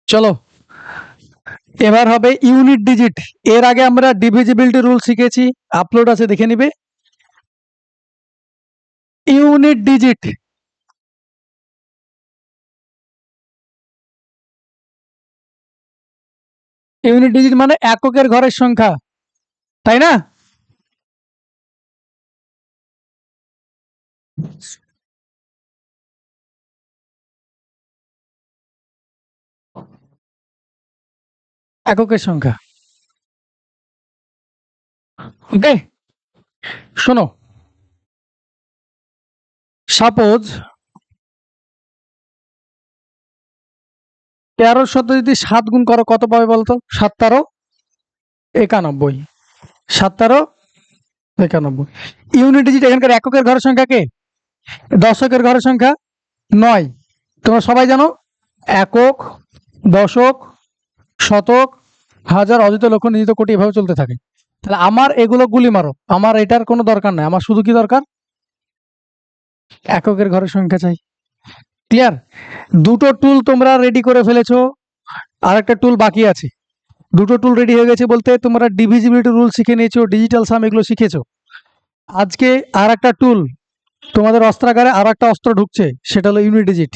চলো, এবার হবে ইউনিট ডিজিট। এর আগে আমরা ডিভিজিবিলিটি রুল শিখেছি, আপলোড আছে, দেখে নিবে। ইউনিট ডিজিট, ইউনিট ডিজিট মানে এককের ঘরের সংখ্যা, তাই না? এককের সংখ্যা। ওকে, শোনো, সাপোজ 13 শত যদি 7 গুণ করো কত পাবে বলতো? 7 × 13 = 91। 7 × 13 = 91। ইউনিট ডিজিট এখানকার এককের ঘরের সংখ্যা কে? দশকের ঘরের সংখ্যা 9। তোমরা সবাই জানো একক, দশক, শতক, হাজার, অযুত, লক্ষ, নিযুত, কোটি এভাবে চলতে থাকে। তাহলে আমার এগুলো গুলি মারো, আমার এটার কোনো দরকার নাই, আমার শুধু কি দরকার? এককের ঘরের সংখ্যা চাই। ক্লিয়ার? দুটো টুল তোমরা রেডি করে ফেলেছো, আর একটা টুল বাকি আছে। দুটো টুল রেডি হয়ে গেছে বলতে তোমরা ডিভিজিবিলিটি রুল শিখে নিয়েছো, ডিজিটাল সাম এগুলো শিখেছো। আজকে আর একটা টুল তোমাদের অস্ত্রাগারে, আর একটা অস্ত্র ঢুকছে, সেটা হলো ইউনিট ডিজিট।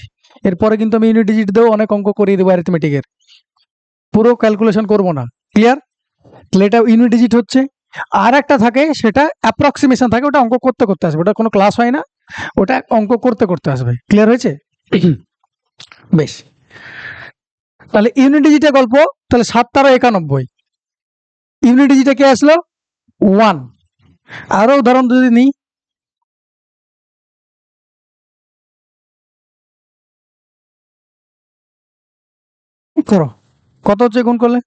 এরপরে কিন্তু আমি ইউনিট ডিজিট দিয়েও অনেক অঙ্ক করিয়ে দেবো অ্যারিথমেটিকের, পুরো ক্যালকুলেশন করবো না। ক্লিয়ার? তাহলে এটা ইউনিট ডিজিট হচ্ছে। আর একটা থাকে সেটা অ্যাপ্রক্সিমেশন থাকে, ওটা অঙ্ক করতে করতে আসবে, ওটা কোনো ক্লাস হয় না, ওটা অঙ্ক করতে করতে আসবে। ক্লিয়ার হয়েছে? বেশ, তাহলে ইউনিট ডিজিটের গল্প। তাহলে 7 × 91, ইউনিট ডিজিটে কে আসলো? 1। আরো উদাহরণ যদি নিই, করো, কত হচ্ছে গুণ করলে?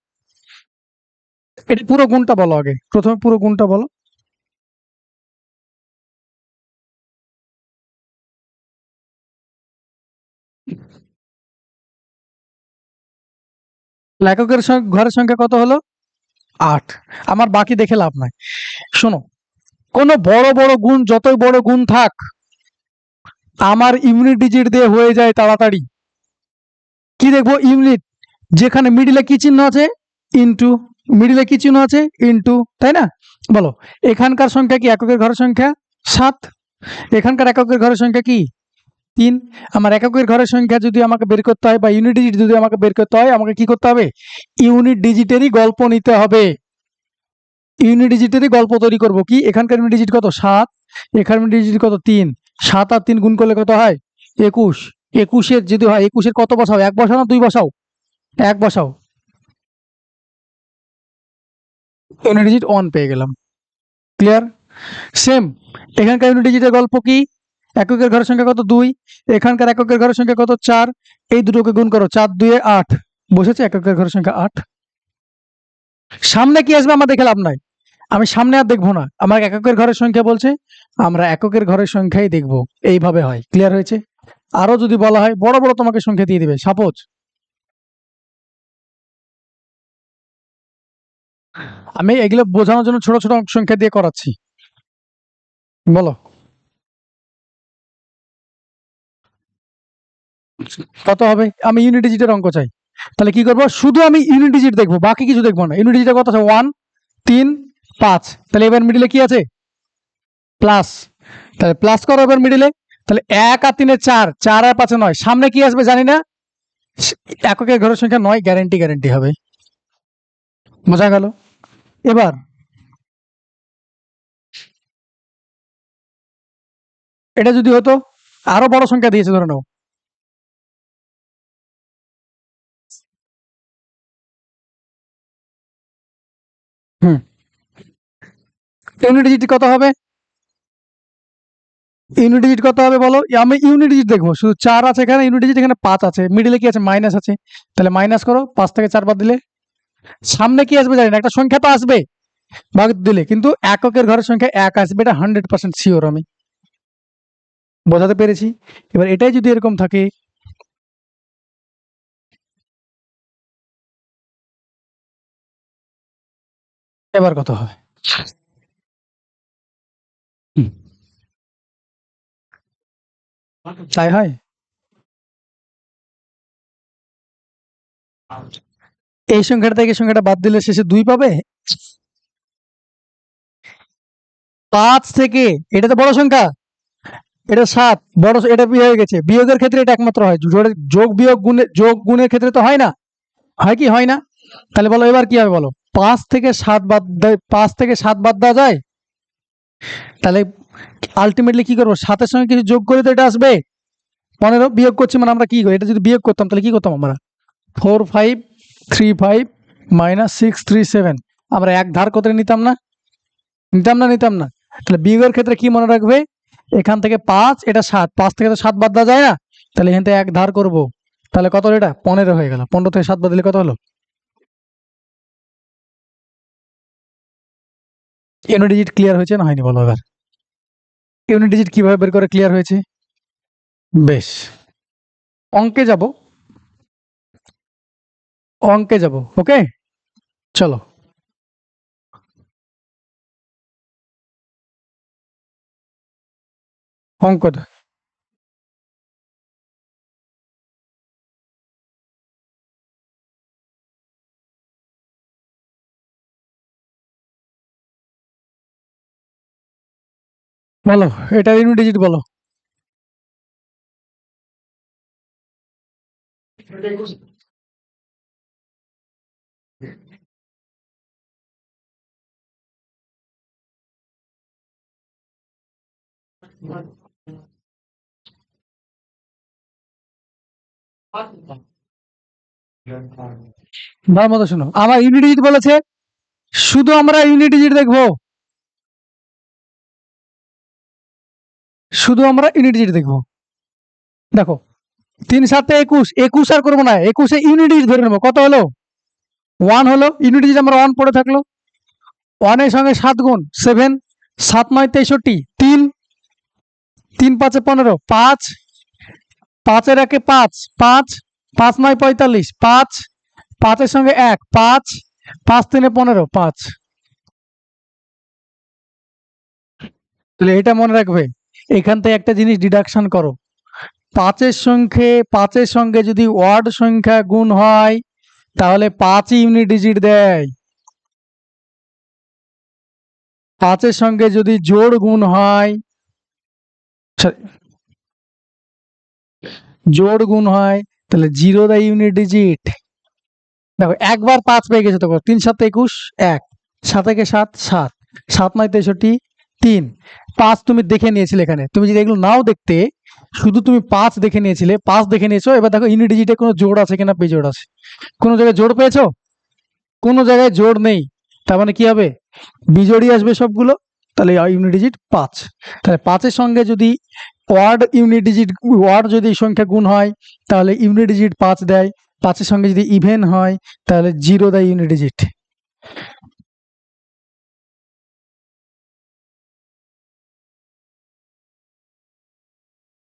এটা পুরো গুণটা বলো আগে, প্রথমে পুরো গুণটা বলো। লেখকের ঘরের সংখ্যা কত হলো? 8। আমার বাকি দেখে লাভ নাই। শোনো, কোনো বড় বড় গুণ, যতই বড় গুণ থাক, আমার ইউনিট ডিজিট দিয়ে হয়ে যায় তাড়াতাড়ি। কি দেখবো? ইউনিট, যেখানে মিডিলে কি চিহ্ন আছে? ইনটু। মিডিলে কি চিহ্ন আছে? ইনটু, তাই না? বলো, এখানকার সংখ্যা কি এককের ঘরের সংখ্যা? 7। এখানকার এককের ঘরের সংখ্যা কি? 3। আমার এককের ঘরের সংখ্যা যদি আমাকে বের করতে হয়, বা ইউনিট ডিজিট যদি আমাকে বের করতে হয়, আমাকে কি করতে হবে? ইউনিট ডিজিটেরই গল্প নিতে হবে। ইউনিট ডিজিটেরই গল্প তৈরি করব। কি, এখানকার ইউনিট ডিজিট কত? 7। এখানকার ইউনিট ডিজিট কত? 3। 7 আর 3 গুণ করলে কত হয়? 21। 21-এর যদি হয়, 21-এর কত বসাও? 1 বসাও না 2 বসাও? 1 বসাও। ইউনিট ডিজিট 1 পেয়ে গেলাম। ক্লিয়ার? সেম, এখানকার ইউনিট ডিজিটের গল্প কি? এককের ঘরের সংখ্যা কত? 2। এখানকার এককের ঘরের সংখ্যা কত? 4। এই দুটোকে গুণ করো, 4 2 8। বসেছে এককের ঘরের সংখ্যা 8। সামনে কি আসবে আমার দেখে লাভ নাই, আমি সামনে আর দেখবো না, আমার এককের ঘরের সংখ্যা বলছে, আমরা এককের ঘরের সংখ্যাই দেখবো। এইভাবে হয়। ক্লিয়ার হয়েছে? আরো যদি বলা হয়, বড় বড় তোমাকে সংখ্যা দিয়ে দিবে। সাপোজ আমি এগুলো বোঝানোর জন্য ছোট ছোট সংখ্যা দিয়ে করাচ্ছি। বলো কত হবে? আমি ইউনিট ডিজিটের অঙ্ক চাই। তাহলে কি করবো? শুধু আমি ইউনিট ডিজিট দেখবো, বাকি কিছু দেখবো না। ইউনিট ডিজিটের কত আছে? 1, 3, 5। তাহলে এবার মিডিলে কি আছে? প্লাস। তাহলে প্লাস করো এবার মিডিলে। তাহলে 1 আর 3 4, 4 আর 5 9। সামনে কি আসবে জানি না, এককের ঘরের সংখ্যা 9, গ্যারেন্টি গ্যারেন্টি হবে। বোঝা গেল? এবার এটা যদি হতো, আরো বড় সংখ্যা দিয়েছে ধরে নাও। হুম, ইউনিট ডিজিট কত হবে? ইউনিট ডিজিট কত হবে বলো? আমি ইউনিট ডিজিট দেখবো, শুধু 4 আছে এখানে, ইউনিট ডিজিট এখানে 5 আছে, মিডিলে কি আছে? মাইনাস আছে। তাহলে মাইনাস করো, 5 থেকে 4 বাদ দিলে সামনে কি আসবে জানি না, একটা সংখ্যা তো আসবে ভাগ দিলে, কিন্তু এককের ঘরের সংখ্যা 1 আসবে, এটা 100% শিওর আমি। বোঝাতে পেরেছি? এবার এটাই যদি এরকম থাকে, এবার কত হবে? হুম, তাই হয়? এই সংখ্যাটা থেকে এই সংখ্যাটা বাদ দিলে শেষে 2 পাবে। 5 থেকে এটা তো বড় সংখ্যা, এটা 7 বড়, এটা হয়ে গেছে। বিয়োগের ক্ষেত্রে এটা একমাত্র হয়, যোগ বিয়োগ গুণে, যোগ গুণের ক্ষেত্রে তো হয় না, হয় কি হয় না? তাহলে বলো এবার কি হবে বলো, 5 থেকে 7 বাদ 5 থেকে 7 বাদ দেওয়া যায়? তাহলে আলটিমেটলি কি করবো, 7 এর সঙ্গে কিছু যোগ করে তো এটা আসবে। 15 বিয়োগ করছি মানে আমরা কি করি, এটা যদি বিয়োগ করতাম তাহলে কি করতাম আমরা, 4535 মাইনাস 637, আমরা এক ধার করে নিতাম না, নিতাম না। তাহলে বিয়োগের ক্ষেত্রে কি মনে রাখবে, এখান থেকে 5, এটা 7, 5 থেকে তো 7 বাদ দেওয়া যায় না, তাহলে এখান থেকে এক ধার করব, তাহলে কত হলো, এটা 15 হয়ে গেল। 15 থেকে 7 বাদ দিলে কত হলো? ইউনিট ডিজিট ক্লিয়ার হয়েছে না হয়নি বলো এবার? ইউনিট ডিজিট কিভাবে বের করে ক্লিয়ার হয়েছে? বেশ, অঙ্কে যাব, অঙ্কে যাব, ওকে চলো। অঙ্কটা বলো, এটা ইউনিট ডিজিট বলো। ভালো মতো শোনো, আমার ইউনিট ডিজিট বলেছে, শুধু আমরা ইউনিট ডিজিট দেখবো, শুধু আমরা ইউনিট ডিজিট দেখবো। দেখো 3 7 21, 21 আর করবো না, 21 ইউনিট ডিজিট ধরে নেবো, কত হলো 1 হলো, ইউনিট ডিজিট আমার 1 পড়ে থাকলো। 1 এর সঙ্গে 7 গুণ 7, 7 9 63, 3, 3 5 15, 5, 5 এর একে 5, 5, 5 9 45, 5, 5 এর সঙ্গে 1, 5, 5 3 15, 5। তাহলে এটা মনে রাখবে, এখান থেকে একটা জিনিস ডিডাকশন করো, 5 এর সঙ্গে যদি ওয়ার্ড সংখ্যা গুণ হয় তাহলে 5 ইউনিট ডিজিট দেয়। 5 এর সঙ্গে যদি জোড় গুণ হয়, জোড় গুণ হয় তাহলে 0 দেয় ইউনিট ডিজিট। দেখো একবার 5 পেয়ে গেছে, তো 3 7 21, 1, 7 একে 7, 7, 7 9 63, 3, 5 তুমি দেখে নিয়েছিলে এখানে, তুমি যদি এগুলো নাও দেখতে, শুধু তুমি 5 দেখে নিয়েছিলে, 5 দেখে নিয়েছো, এবার দেখো ইউনিট ডিজিটে কোনো জোড় আছে কিনা, বেজোড় আছে, কোনো জায়গায় জোড় পেয়েছো, কোনো জায়গায় জোড় নেই, তার মানে কি হবে, বিজোড়ই আসবে সবগুলো, তাহলে ইউনিট ডিজিট 5। তাহলে 5 এর সঙ্গে যদি ওয়ার্ড ইউনিট ডিজিট, ওয়ার্ড যদি সংখ্যা গুণ হয় তাহলে ইউনিট ডিজিট 5 দেয়, 5 এর সঙ্গে যদি ইভেন হয় তাহলে 0 দেয় ইউনিট ডিজিট।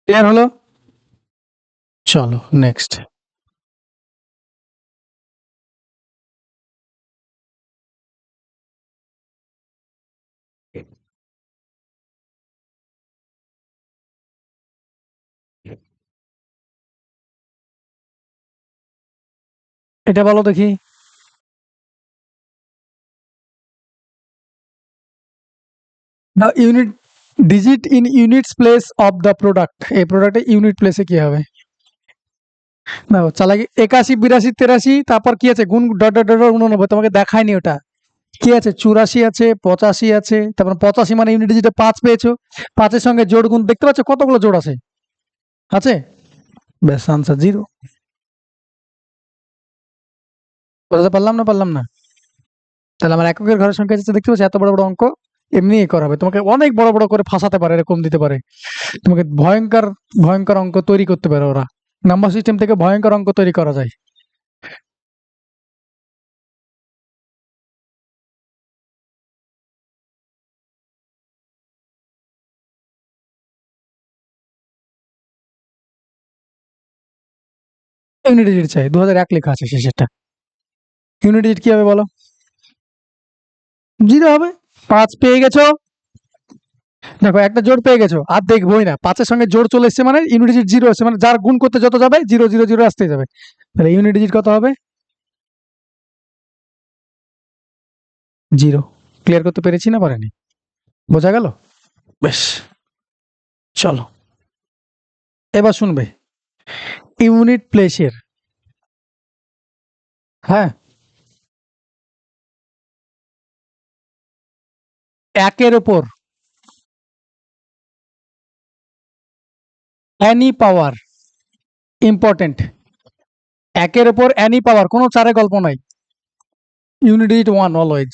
ক্লিয়ার হলো? চলো নেক্সট। এটা বলো দেখি। The unit digit in units place of the product, এই প্রোডাক্টে ইউনিট প্লেসে কি হবে, দেখো চালাকি 81 82 83, তারপর কি আছে গুণ ডট ডট ডট 89, তোমাকে দেখায়নি ওটা, কি আছে 84 আছে, 85 আছে, তারপর 85 মানে ইউনিট ডিজিটে 5 পেয়েছো, 5 এর সঙ্গে জোড় গুণ দেখতে পাচ্ছ কতগুলো জোড় আছে, আছে, ব্যাস আনসার 0। বুঝতে পারলাম না, পারলাম না? তাহলে আমার এককের ঘরের সংখ্যা যাচ্ছে, দেখতে পাচ্ছ এত বড় বড় অঙ্ক এমনি করা হবে, তোমাকে অনেক বড় বড় করে ফাঁসাতে পারে, এরকম দিতে পারে, তোমাকে ভয়ঙ্কর ভয়ঙ্কর অঙ্ক তৈরি করতে পারে ওরা, নাম্বার সিস্টেম থেকে ভয়ঙ্কর অঙ্ক তৈরি করা যায়। ইউনিট ডিজিট চাই, 2001 লেখা আছে শেষেরটা, ইউনিট ডিজিট কি হবে বলো, 0 হবে। 5 পেয়ে গেছো, দেখো একটা জোড় পেয়ে গেছো, আর দেখবোই না, 5 এর সঙ্গে জোড় চলে এসছে মানে ইউনিট ডিজিট 0 আসছে, মানে যার গুণ করতে যত যাবে 0 0 0 আসতে যাবে, তাহলে ইউনিট ডিজিট কত হবে, জিরো। ক্লিয়ার করতে পেরেছি না পারেনি? বোঝা গেল? বেশ, চলো এবার শুনবে ইউনিট প্লেসের। হ্যাঁ, একের ওপর অ্যানি পাওয়ার, ইম্পর্টেন্ট, একের ওপর অ্যানি পাওয়ার, কোনো চারে গল্প নাই, ইউনিট ডিজিট ওয়ান অলওয়েজ।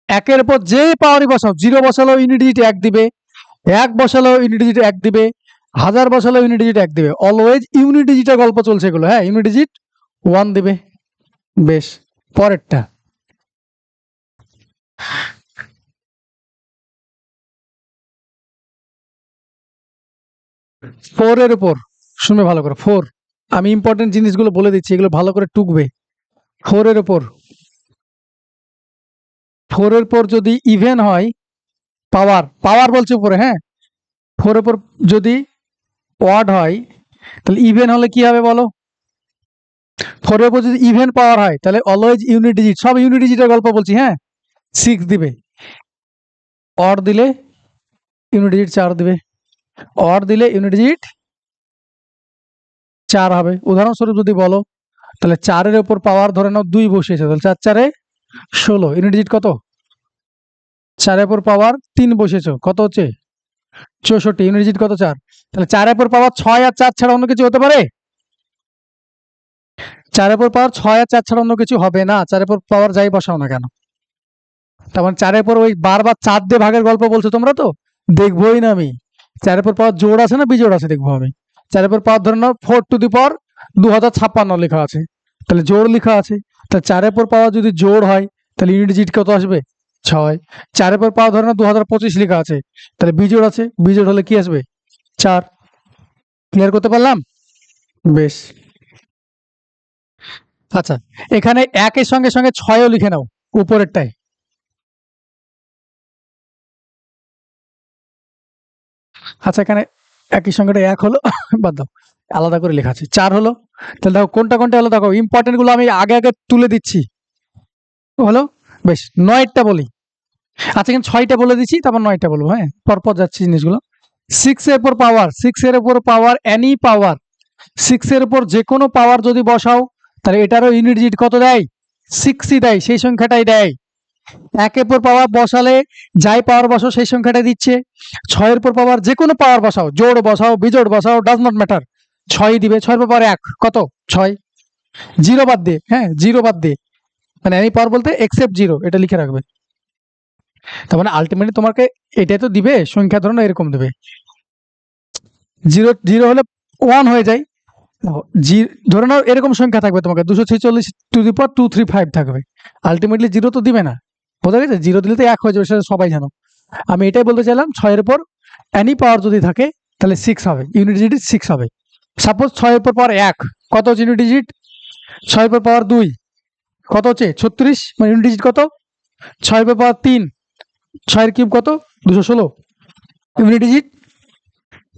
একের উপর যে পাওয়ারই বসাও, জিরো বসালেও ইউনিট ডিজিট এক দিবে, এক বসালেও ইউনিট ডিজিট এক দিবে, হাজার বসালেও ইউনিট ডিজিট এক দিবে, অলওয়েজ ইউনিট ডিজিটের গল্প চলছে এগুলো। হ্যাঁ, ইউনিট ডিজিট ওয়ান দিবে। বেশ, পরেরটা ফোর এর উপর, শুনবে ভালো করে, ফোর, আমি ইম্পর্টেন্ট জিনিসগুলো বলে দিচ্ছি, এগুলো ভালো করে টুকবে। ফোর এর উপর, ফোর এর পর যদি ইভেন হয়, পাওয়ার, পাওয়ার বলছে উপরে, হ্যাঁ, ফোর এর পর যদি ওয়ার্ড হয়, তাহলে ইভেন হলে কি হবে বলো? ফোর এর পর যদি ইভেন পাওয়ার হয়, তাহলে অলওয়েজ ইউনিট ডিজিট, সব ইউনিট ডিজিটের গল্প বলছি, হ্যাঁ, সিক্স দিবে। অর দিলে ইউনিট ডিজিট চার দিবে, অর দিলে ইউনিট ডিজিট চার হবে। উদাহরণস্বরূপ যদি বলো, তাহলে চারের উপর পাওয়ার ধরে নাও দুই বসিয়েছে, তাহলে চার চারে 16, ইউনিট ডিজিট কত? চারের উপর পাওয়ার তিন বসিয়েছ, কত হচ্ছে? 64, ইউনিট ডিজিট কত? চার। তাহলে চারের উপর পাওয়ার ছয় আর চার ছাড়া অন্য কিছু হতে পারে? চারের উপর পাওয়ার ছয় আর চার ছাড়া অন্য কিছু হবে না, চারের উপর পাওয়ার যাই বসাও না কেন। তার মানে চারের উপর ওই বারবার চার দিয়ে ভাগের গল্প বলছো তোমরা, তো দেখবোই না আমি। চারের উপর পাওয়ার জোড় আছে না বিজোড় আছে দেখবো আমি। চারের উপর পাওয়ার ধরে নাও 4 টু দি পাওয়ার 2056 লেখা আছে, তাহলে জোড় লেখা আছে, তাহলে চারের উপর পাওয়ার যদি জোড় হয়, তাহলে ইউনিট ডিজিট কত আসবে? 6। চারের উপর পাওয়ার ধরে নাও 2025 লেখা আছে, তাহলে বিজোড় আছে, বিজোড় হলে কি আসবে? 4। ক্লিয়ার করতে পারলাম? বেশ, আচ্ছা, এখানে একের সঙ্গে সঙ্গে 6ও লিখে নাও উপরেরটায়। আচ্ছা, এখানে একই সঙ্গে এক হলো, বাদ দাও, আলাদা করে লেখা আছে, 4 হলো। তাহলে দেখো কোনটা কোনটা হলো, দেখো ইম্পর্টেন্ট গুলো আমি আগে আগে তুলে দিচ্ছি, হলো। বেশ, 9টা বলি। আচ্ছা, এখানে 6টা বলে দিচ্ছি, তারপর 9টা বলবো, হ্যাঁ, পরপর যাচ্ছি জিনিসগুলো। 6 এর উপর পাওয়ার, 6 এর উপর পাওয়ার এনি পাওয়ার, 6 এর উপর যে কোনো পাওয়ার যদি বসাও, তাহলে এটারও ইউনিট ডিজিট কত দেয়? 6ই দেয়, সেই সংখ্যাটাই দেয়। একের পর পাওয়ার বসালে যাই পাওয়ার বসাও সেই সংখ্যাটাই দিচ্ছে। 6 এর পর পাওয়ার যে কোনো পাওয়ার বসাও, জোড় বসাও বিজোড় বসাও, ডাজ নট ম্যাটার, 6ই দিবে। 6 এর পর পাওয়ার 1 কত? 6। জিরো বাদ দিয়ে, হ্যাঁ, জিরো বাদ দিয়ে, মানে এনি পাওয়ার বলতে এক্সেপ্ট জিরো, এটা লিখে রাখবে। তার মানে আলটিমেটলি তোমাকে এটাই তো দিবে, সংখ্যা ধরো না এরকম দেবে, জিরো জিরো হলে 1 হয়ে যায়। ধরে নাও এরকম সংখ্যা থাকবে, তোমাকে 246 টু দি পাওয়ার 235 থাকবে, আলটিমেটলি জিরো তো দিবে না। বোঝা গেছে? জিরো দিলে তো 1 হয়ে যাবে, সেটা সবাই জানো। আমি এটাই বলতে চাইলাম, 6 এর পর এনি পাওয়ার যদি থাকে, তাহলে 6 হবে, ইউনিট ডিজিট 6 হবে। সাপোজ 6 এর পর পাওয়ার 1 কত হচ্ছে ইউনিট ডিজিট? 6 এর পর পাওয়ার 2 কত হচ্ছে? 36, মানে ইউনিট ডিজিট কত? 6 এর পর পাওয়ার 3, 6 এর কিউব কত? 216, ইউনিট ডিজিট।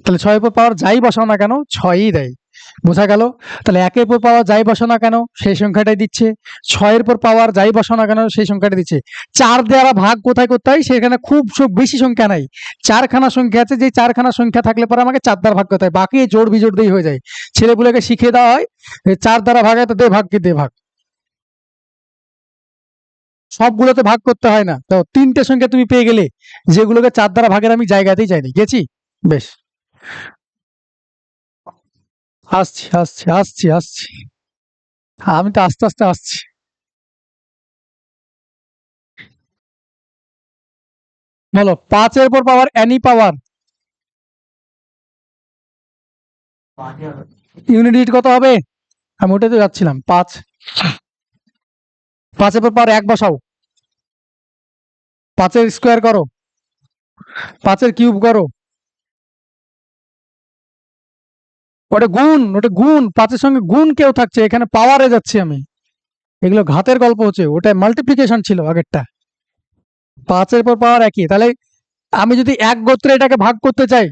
তাহলে 6 এর পর পাওয়ার যাই বসাও না কেন 6ই দেয়। বোঝা গেল? তাহলে 1 এর পর পাওয়ার যাই বসাও না কেন সেই সংখ্যাটাই দিচ্ছে, 6 এর পর পাওয়ার যাই বসাও না কেন সেই সংখ্যাটা দিচ্ছে। 4 দ্বারা ভাগ কোথায় করতে হয়, সেখানে খুব বেশি সংখ্যা নাই, 4খানা সংখ্যা আছে, যে 4খানা সংখ্যা থাকলে পরে আমাকে 4 দ্বারা ভাগ করতে হয়, বাকি জোড় বিজোড় দিয়ে হয়ে যায়। ছেলেপুলেকে শিখিয়ে দেওয়া হয় 4 দ্বারা ভাগ হয় তো দে ভাগ, কি দে ভাগ, সবগুলোতে ভাগ করতে হয় না। তো 3টে সংখ্যা তুমি পেয়ে গেলে, যেগুলোকে 4 দ্বারা ভাগের আমি জায়গাতেই যাইনি, গেছি। বেশ, আসছি আসছি আসছি আসছি, আমি তো আস্তে আস্তে আসছি। বলো, 5 এর পর পাওয়ার এনি পাওয়ার, ইউনিট ডিজিট কত হবে? আমি ওটাতে যাচ্ছিলাম, 5। 5 এর পর পাওয়ার 1 বসাও, 5 এর স্কোয়ার করো, 5 এর কিউব করো, ওটা গুণ, ওটা গুণ, 5 এর সঙ্গে গুণ কেউ থাকছে, এখানে পাওয়ারে যাচ্ছি আমি। এগুলো ঘাতের গল্প হচ্ছে, ওটা মাল্টিপ্লিকেশন ছিল আগেরটা। 5 এর পর পাওয়ার একই, তাহলে আমি যদি এক গোত্রে এটাকে ভাগ করতে চাই,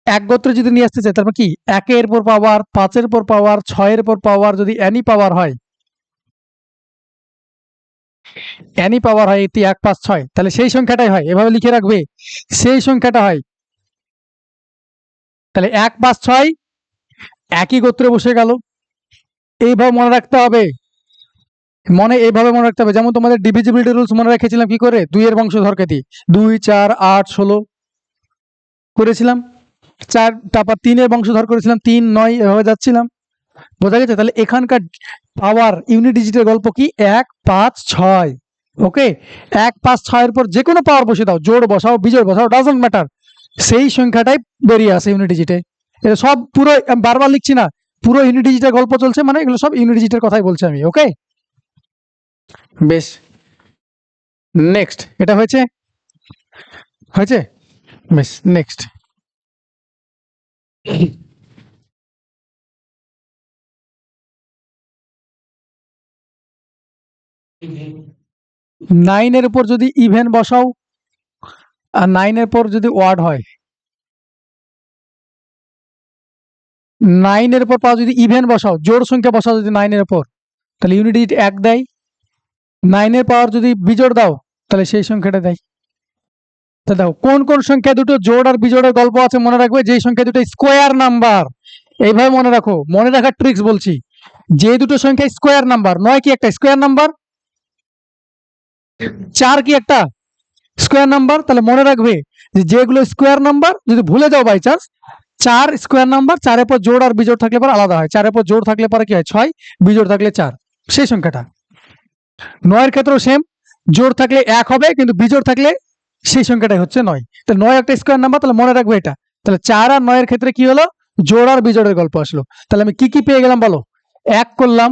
এক গোত্রে যদি নিয়ে আসতে চাই, তারপর কি 1 এর পর পাওয়ার, 5 এর পর পাওয়ার, 6 এর পর পাওয়ার যদি এনি পাওয়ার হয়, এনই পাওয়ার হয় এটি 1 5 6, তাহলে সেই সংখ্যাটাই হয়, এভাবে লিখে রাখবে, সেই সংখ্যাটা হয়। তাহলে 1 5 6 একই গোত্রে বসে গেল, এইভাবে মনে রাখতে হবে, এইভাবে মনে রাখতে হবে। যেমন তোমাদের ডিভিজিবিলিটি রুলস মনে রেখেছিলাম কি করে, 2 এর বংশধরকে দিয়ে 2 4 8 16 করেছিলাম, 4 তারপর 3 এর বংশধর করেছিলাম 3 9, এভাবে যাচ্ছিলাম, বোঝা গেছে? তাহলে এখানকার পাওয়ার ইউনিট ডিজিটের গল্প কি 1 5 6। ওকে, 1 5 6 এর পর যে কোনো পাওয়ার বসে দাও, জোড় বসাও বিজোড় বসাও, ডাজন্ট ম্যাটার, সেই সংখ্যাটাই বেরিয়ে আসে ইউনিট ডিজিটে। এটা সব পুরো বারবার লিখছি না, পুরো ইউনিট ডিজিটের গল্প চলছে, মানে এগুলো সব ইউনিট ডিজিটের কথাই বলছি আমি। ওকে, বেশ, নেক্সট। এটা হয়েছে, হয়েছে, বেশ, নেক্সট। নাইনের উপর যদি ইভেন বসাও আর 9 এর পর যদি ওয়ার্ড হয়, 9 এর পর পাওয়া যদি ইভেন বসাও, জোড় সংখ্যা বসাও যদি 9 এর উপর, তাহলে ইউনিট ডিজিট 1 দেয়। 9 এর পাওয়ার যদি বিজোড় দাও, তাহলে সেই সংখ্যাটা দেয়। তা দেখো কোন কোন সংখ্যা দুটো জোড় আর বিজোড়ের গল্প আছে মনে রাখবে, যেই সংখ্যা দুটো স্কোয়ার নাম্বার, এইভাবে মনে রাখো, মনে রাখার ট্রিক্স বলছি। যে দুটো সংখ্যা স্কোয়ার নাম্বার, 9 কি একটা স্কোয়ার নাম্বার, 4 কি একটা স্কোয়ার নাম্বার, তাহলে মনে রাখবে যে যেগুলো স্কোয়ার নাম্বার, যদি ভুলে যাও বাই চান্স, 4 স্কোয়ার নাম্বার, 4 এর পর জোড় আর বিজোড় থাকলে পরে আলাদা হয়, 4 এর পর জোড় থাকলে পরে কি হয় 6, বিজোড় থাকলে 4, সেই সংখ্যাটা। 9 এর ক্ষেত্রেও সেম, জোড় থাকলে 1 হবে, কিন্তু বিজোড় থাকলে সেই সংখ্যাটাই হচ্ছে 9। তাহলে 9 একটা স্কোয়ার নাম্বার, তাহলে মনে রাখবে এটা। তাহলে 4 আর 9 এর ক্ষেত্রে কি হলো, জোড় আর বিজোড়ের গল্প আসলো। তাহলে আমি কি কি পেয়ে গেলাম বলো, 1 করলাম,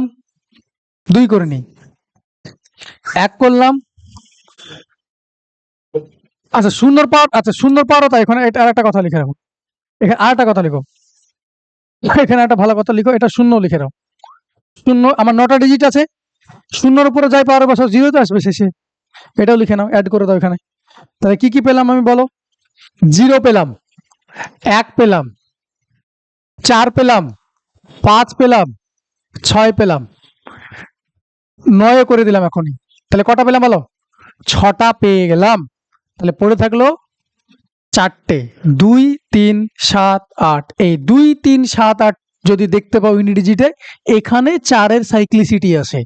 2 করে নিই, 1 করলাম, আচ্ছা শূন্যর পাওয়ার, আচ্ছা শূন্যর পাওয়ারও তাই, এখানে এটা আর একটা কথা লিখে রাখো, এখানে আর একটা কথা লিখো, এখানে একটা ভালো কথা লিখো, এটা শূন্য লিখে রাখো। শূন্য আমার 9টা ডিজিট আছে, শূন্যর উপরে যাই পাওয়ার বসাও, 0 তো আসবে শেষে, এটাও লিখে নাও, অ্যাড করে দাও এখানে। তাহলে কি কি পেলাম আমি বলো, 0 পেলাম, 1 পেলাম, 4 পেলাম, 5 পেলাম, 6 পেলাম, 9 করে দিলাম এখনই। তাহলে কটা পেলাম বলো, 6টা পেয়ে গেলাম। তাহলে পড়ে থাকলো 4টে, 2 3 7 8, এই 2 3 7 8 যদি দেখতে পাও ইউনিট ডিজিটে, এখানে 4 এর সাইক্লিসিটি আসে,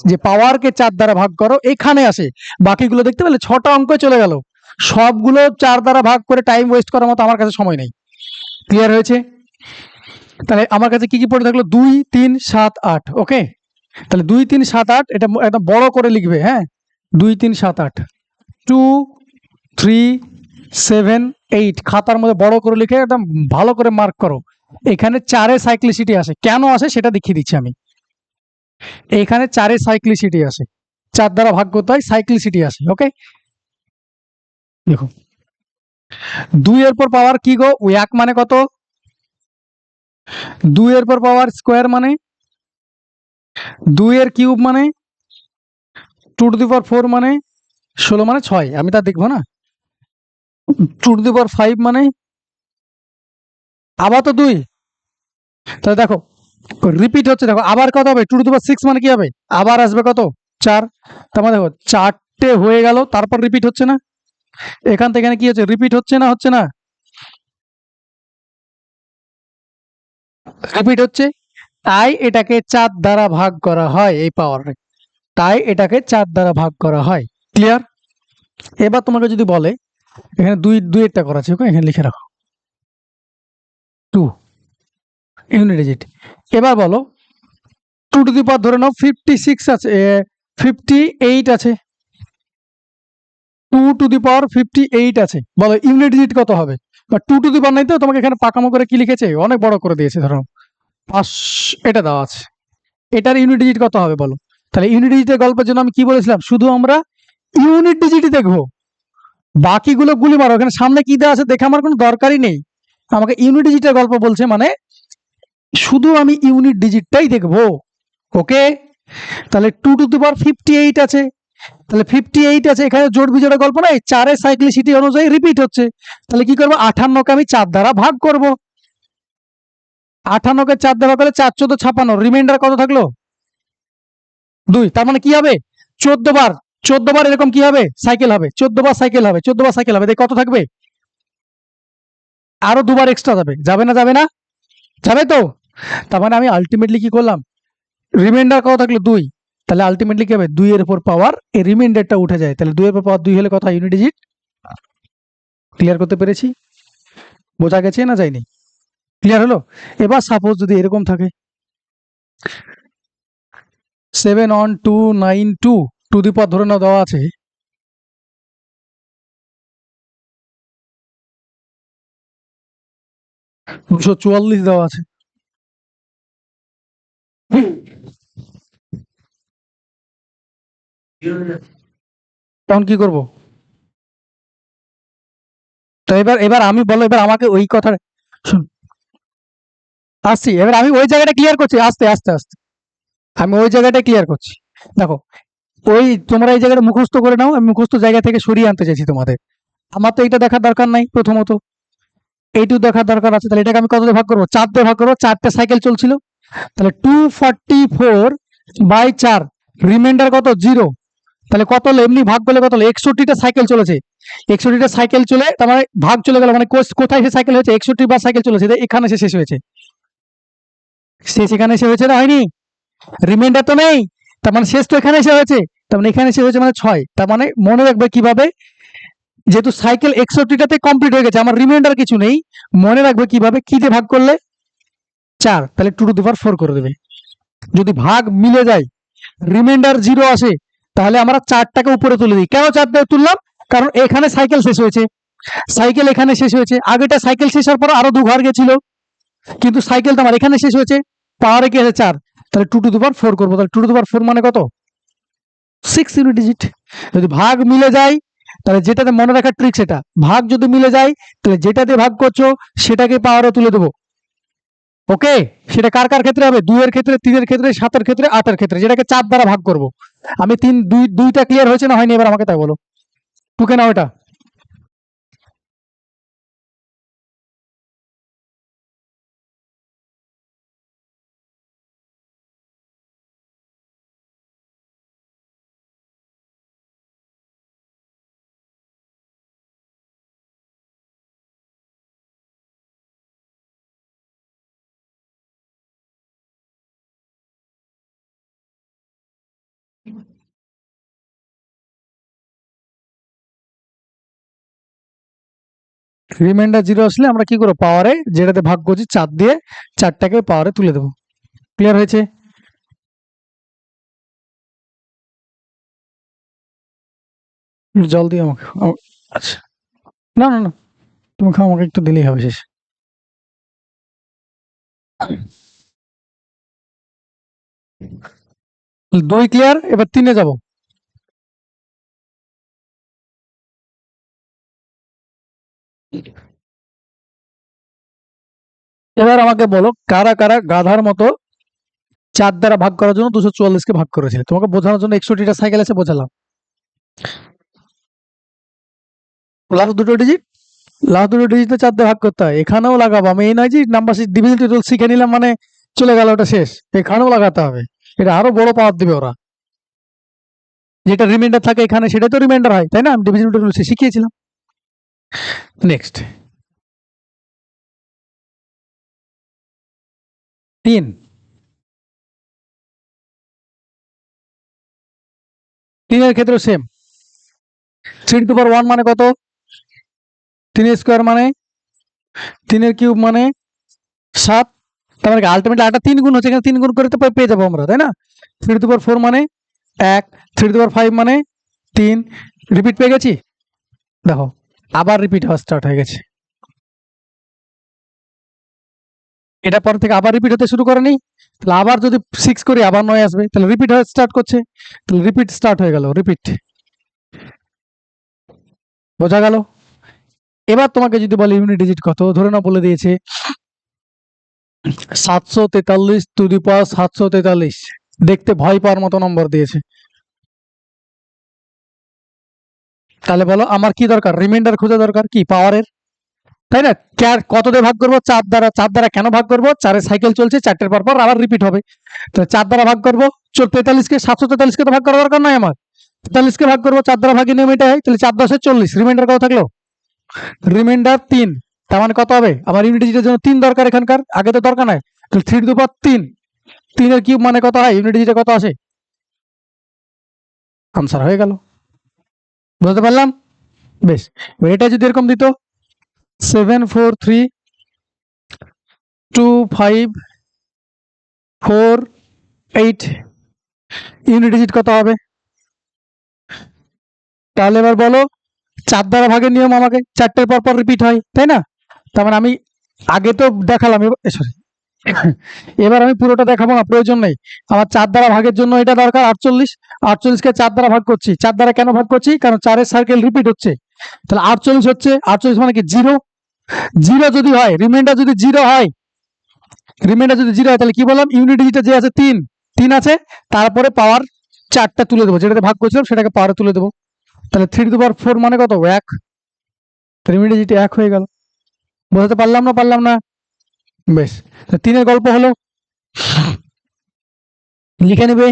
যে পাওয়ারকে 4 দ্বারা ভাগ করো এখানে আসে। বাকিগুলো দেখতে পেলে 6টা অঙ্ক চলে গেল, সবগুলো 4 দ্বারা ভাগ করে টাইম ওয়েস্ট করার মতো আমার কাছে সময় নেই। ক্লিয়ার হয়েছে? তাহলে আমার কাছে কি কি পড়ে থাকলো, 2 3 7 8। ওকে, তাহলে 2 3 7 8 এটা একদম বড় করে লিখবে, হ্যাঁ, 2 3 7 8, 2 3 7 8, খাতার মধ্যে বড় করে লিখে একদম ভালো করে মার্ক করো। এখানে 4 এর সাইক্লিসিটি আসে, কেন আসে সেটা দেখিয়ে দিচ্ছি আমি। এখানে 4 এর সাইক্লিসিটি আসে, 4 দ্বারা ভাগ করতে হয়, সাইক্লিসিটি আসে। ওকে, দেখো 2 এর পর পাওয়ার কি গো, 1 মানে কত, 2 এর পর পাওয়ার স্কোয়ার মানে, 2 এর কিউব মানে, 2 টু দি পাওয়ার 4 মানে 16 মানে 6, আমি তা দেখবো না। 2 টু দি পাওয়ার 5 মানে আবার তো 2, তাহলে দেখো রিপিট হচ্ছে, দেখো আবার কত হবে, 2 টু দি পাওয়ার 6 মানে কি হবে, আবার আসবে কত 4, তার মানে দেখো 4টে হয়ে গেল, তারপর রিপিট হচ্ছে না, এখান থেকে এখানে কি হচ্ছে, রিপিট হচ্ছে না, হচ্ছে না, রিপিট হচ্ছে, তাই এটাকে 4 দ্বারা ভাগ করা হয়, এই পাওয়ার, তাই এটাকে 4 দ্বারা ভাগ করা হয়। ক্লিয়ার? এবার তোমাকে যদি বলে এখানে 2 একটা করা আছে, ওকে, এখানে লিখে রাখো 2 ইউনিট ডিজিট। এবার বলো 2 টু দি পাওয়ার ধরে নাও 56 আছে, 58 আছে, 2 টু দি পাওয়ার 58 আছে, বলো ইউনিট ডিজিট কত হবে? বা 2 টু দি পাওয়ার নাই তো, তোমাকে এখানে পাকামো করে কি লিখেছে, অনেক বড় করে দিয়েছে, ধরো 5, এটা দেওয়া আছে, এটার ইউনিট ডিজিট কত হবে বলো? তাহলে ইউনিট ডিজিটের গল্পের জন্য আমি কি বলেছিলাম, শুধু আমরা ইউনিট ডিজিটই দেখবো, বাকিগুলো গুলি মারো, এখানে সামনে কি দেওয়া আছে দেখে আমার কোনো দরকারই নেই, আমাকে ইউনিট ডিজিটের গল্প বলছে, মানে শুধু আমি ইউনিট ডিজিটটাই দেখবো। ওকে, তাহলে 2 টু দি পাওয়ার 58 আছে, তাহলে 58 আছে, এখানে জোড় বিজোড়ের গল্প নাই, 4 এর সাইক্লিসিটি অনুযায়ী রিপিট হচ্ছে, তাহলে কি করবো, 58কে আমি 4 দ্বারা ভাগ করব, 58কে 4 দ্বারা করলে 4 14 56, রিমাইন্ডার কত থাকলো 2, তার মানে কি হবে 14 বার, 14 বার এরকম কি হবে? সাইকেল হবে। 14 বার সাইকেল হবে, 14 বার সাইকেল হবে। কত থাকবে? আরো 2 বার এক্সট্রা যাবে। যাবে না? যাবে না? যাবে তো? তার মানে আমি আলটিমেটলি কি করলাম? রিমাইন্ডার কত থাকলো? 2। তাহলে আলটিমেটলি কি হবে? 2 এর উপর পাওয়ার এই রিমাইন্ডারটা উঠে যায়। তাহলে 2 এর উপর পাওয়ার 2 হলে কত হয়? Unit digit. ক্লিয়ার করতে পেরেছি? বোঝা গেছে না যায়নি? ক্লিয়ার হলো? এবার সাপোজ যদি এরকম থাকে 71292 টু দি পাওয়ার ধরে নাও দেওয়া আছে 244 দেওয়া আছে। তখন কি করব? তো এবার এবার আমি বলো, এবার আমাকে ওই কথা শুন, আসছি। এবার আমি ওই জায়গাটা ক্লিয়ার করছি, আস্তে আস্তে আস্তে আমি ওই জায়গাটা ক্লিয়ার করছি। দেখো, ওই তোমরা এই জায়গাটা মুখস্থ করে নাও, আমি মুখস্থ জায়গা থেকে সরিয়ে আনতে চাইছি তোমাদের। আমার তো এটা দেখার দরকার নাই। প্রথমত এইটু দেখার দরকার আছে। তাহলে এটাকে আমি কত দিয়ে ভাগ করবো? 4 দিয়ে ভাগ করবো। 4টে সাইকেল চলছিল, তাহলে 244/4, রিমাইন্ডার কত? 0। তাহলে কত হলো? এমনি ভাগ করলে কত হলো? 61টা সাইকেল চলেছে। 61টা সাইকেল চলে তার মানে ভাগ চলে গেল, মানে কোথায় সে সাইকেল হয়েছে? 61 বার সাইকেল চলেছে, এখানে সে শেষ হয়েছে। শেষ এখানে এসে হয়েছে না? হয়নি? রিমাইন্ডার তো নেই, তার মানে শেষ তো এখানে এসে হয়েছে। তার মানে এখানে এসে হয়েছে মানে 6। তার মানে মনে রাখবে কিভাবে? যেহেতু সাইকেল 61টাতে কমপ্লিট হয়ে গেছে, আমার রিমাইন্ডার কিছু নেই। মনে রাখবে কিভাবে? কি দিয়ে ভাগ করলে? 4। তাহলে 2^4 করে দেবে। যদি ভাগ মিলে যায়, রিমাইন্ডার 0 আসে, তাহলে আমরা 4টাকে উপরে তুলে দিই। কেন 4 দিয়ে তুললাম? কারণ এখানে সাইকেল শেষ হয়েছে, সাইকেল এখানে শেষ হয়েছে। আগেটা সাইকেল শেষ হওয়ার পর আরো 2 ঘর গেছিল, কিন্তু সাইকেল তো আমার এখানে শেষ হয়েছে। পাওয়ারে কি আছে? 4। তাহলে 2^4 করবো। তাহলে 2^4 মানে কত? 6 ইউনিট ডিজিট। যদি ভাগ মিলে যায়, তাহলে যেটাতে মনে রাখার ট্রিক সেটা, ভাগ যদি মিলে যায় তাহলে যেটা দিয়ে ভাগ করছো সেটাকে পাওয়ারে তুলে দেবো। ওকে? সেটা কার কার ক্ষেত্রে হবে? 2 এর ক্ষেত্রে, 3 এর ক্ষেত্রে, 7 এর ক্ষেত্রে, 8 এর ক্ষেত্রে, যেটাকে 4 দ্বারা ভাগ করব। আমি 2টা ক্লিয়ার হয়েছে না হয়নি? এবার আমাকে তাই বলো, টুকে নাও এটা। রিমাইন্ডার 0 আসলে আমরা কি করবো? পাওয়ারে যেটাতে ভাগ করছি 4 দিয়ে 4টাকে পাওয়ারে তুলে দেবো। ক্লিয়ার হয়েছে? জল দিয়ে আমাকে আচ্ছা, না না না, তুমি খাও, আমাকে একটু দিলেই হবে শেষ। 2 ক্লিয়ার। এবার 3-এ যাবো। এবার আমাকে বলো, কারা কারা গাধার মতো 4 দ্বারা ভাগ করার জন্য 244 কে ভাগ করেছিল? তোমাকে বোঝানোর জন্য 61টা সাইকেল আছে, বোঝালাম। লাস্ট দুটো ডিজিট, লাস্ট দুটো ডিজিটে 4 দিয়ে ভাগ করতে হয়। এখানেও লাগাবো আমি, এই নয় যে নাম্বার ডিভিশন টেবিল শিখে নিলাম মানে চলে গেল, ওটা শেষ। এখানেও লাগাতে হবে। এটা আরো বড় পাওয়ার দিবে ওরা। যেটা রিমাইন্ডার থাকে এখানে, সেটা তো রিমাইন্ডার হয়, তাই না? আমি ডিভিশন টেবিল শিখিয়েছিলাম। নেক্সট 3। 3 এর ক্ষেত্রে সেম। 3^1 মানে কত? 3 স্কোয়ার মানে 3 এর কিউব মানে 7। তার মানে আলটিমেটলি 8টা 3 গুণ হচ্ছে, এখানে 3 গুণ করে তো পেয়ে যাবো আমরা, তাই না? 3^4 মানে 1, 3^5 মানে 3। রিপিট পেয়ে গেছি। দেখো, আবার রিপিট হওয়া স্টার্ট হয়ে গেছে। এটা পর থেকে আবার রিপিট হতে শুরু করেনি। তাহলে আবার যদি 6 করি আবার 9 আসবে, তাহলে রিপিট হয়ে স্টার্ট করছে। তাহলে রিপিট স্টার্ট হয়ে গেল, রিপিট। বোঝা গেল? এবার তোমাকে যদি বলে ইউনিট ডিজিট কত, ধরে নাও বলে দিয়েছে 743^743। দেখতে ভয় পাওয়ার মতো নম্বর দিয়েছে। তাহলে বলো আমার কি দরকার? রিমাইন্ডার খোঁজা দরকার, কি পাওয়ারের, তাই না? কত দিয়ে ভাগ করবো? 4 দ্বারা। 4 দ্বারা কেন ভাগ করবো? 4 এর সাইকেল চলছে, 4টের পর আবার রিপিট হবে। তাহলে 4 দ্বারা ভাগ করবো 43কে, 743কে তো ভাগ করার দরকার নয় আমার। 43 কে ভাগ করবো 4 দ্বারা, ভাগের নিয়ম এটা হয়। তাহলে 4 10 40, রিমাইন্ডার কত থাকলো? রিমাইন্ডার 3। তার মানে কত হবে? আমার ইউনিট ডিজিটের জন্য 3 দরকার, এখানকার আগে তো দরকার নাই। তাহলে 3 টু দি পাওয়ার 3, 3 এর কিউব মানে কত হয়? ইউনিট ডিজিটে কত আসে? আনসার হয়ে গেল। বুঝতে পারলাম? বেশ, এটা যদি এরকম দিত 7 4 3 2 5 4 8, ইউনিট ডিজিট কত হবে? তাহলে এবার বলো, 4 দ্বারা ভাগের নিয়ম আমাকে 4টের পর পর রিপিট হয়, তাই না? তার মানে আমি আগে তো দেখালাম, সরি এবার আমি পুরোটা দেখাবো না, প্রয়োজন নেই। আমার 4 দ্বারা ভাগের জন্য এটা দরকার 48, 48কে 4 দ্বারা ভাগ করছি। 4 দ্বারা কেন ভাগ করছি? কারণ 4-এর সার্কেল রিপিট হচ্ছে। তাহলে 48 হচ্ছে, 48 মানে কি 0। 0 যদি হয়, রিমাইন্ডার যদি 0 হয়, রিমাইন্ডার যদি 0 হয়, তাহলে কি বললাম? ইউনিট ডিজিটে যে আছে 3, 3 আছে, তারপরে পাওয়ার 4টা তুলে দেবো, যেটাতে ভাগ করছিলাম সেটাকে পাওয়ারে তুলে দেবো। তাহলে 3 টু দি পাওয়ার 4 মানে কত? 1। ইউনিট ডিজিট 1 হয়ে গেল। বোঝাতে পারলাম না? পারলাম না? বেশ, 3-এর গল্প হলো, লিখে নেবে।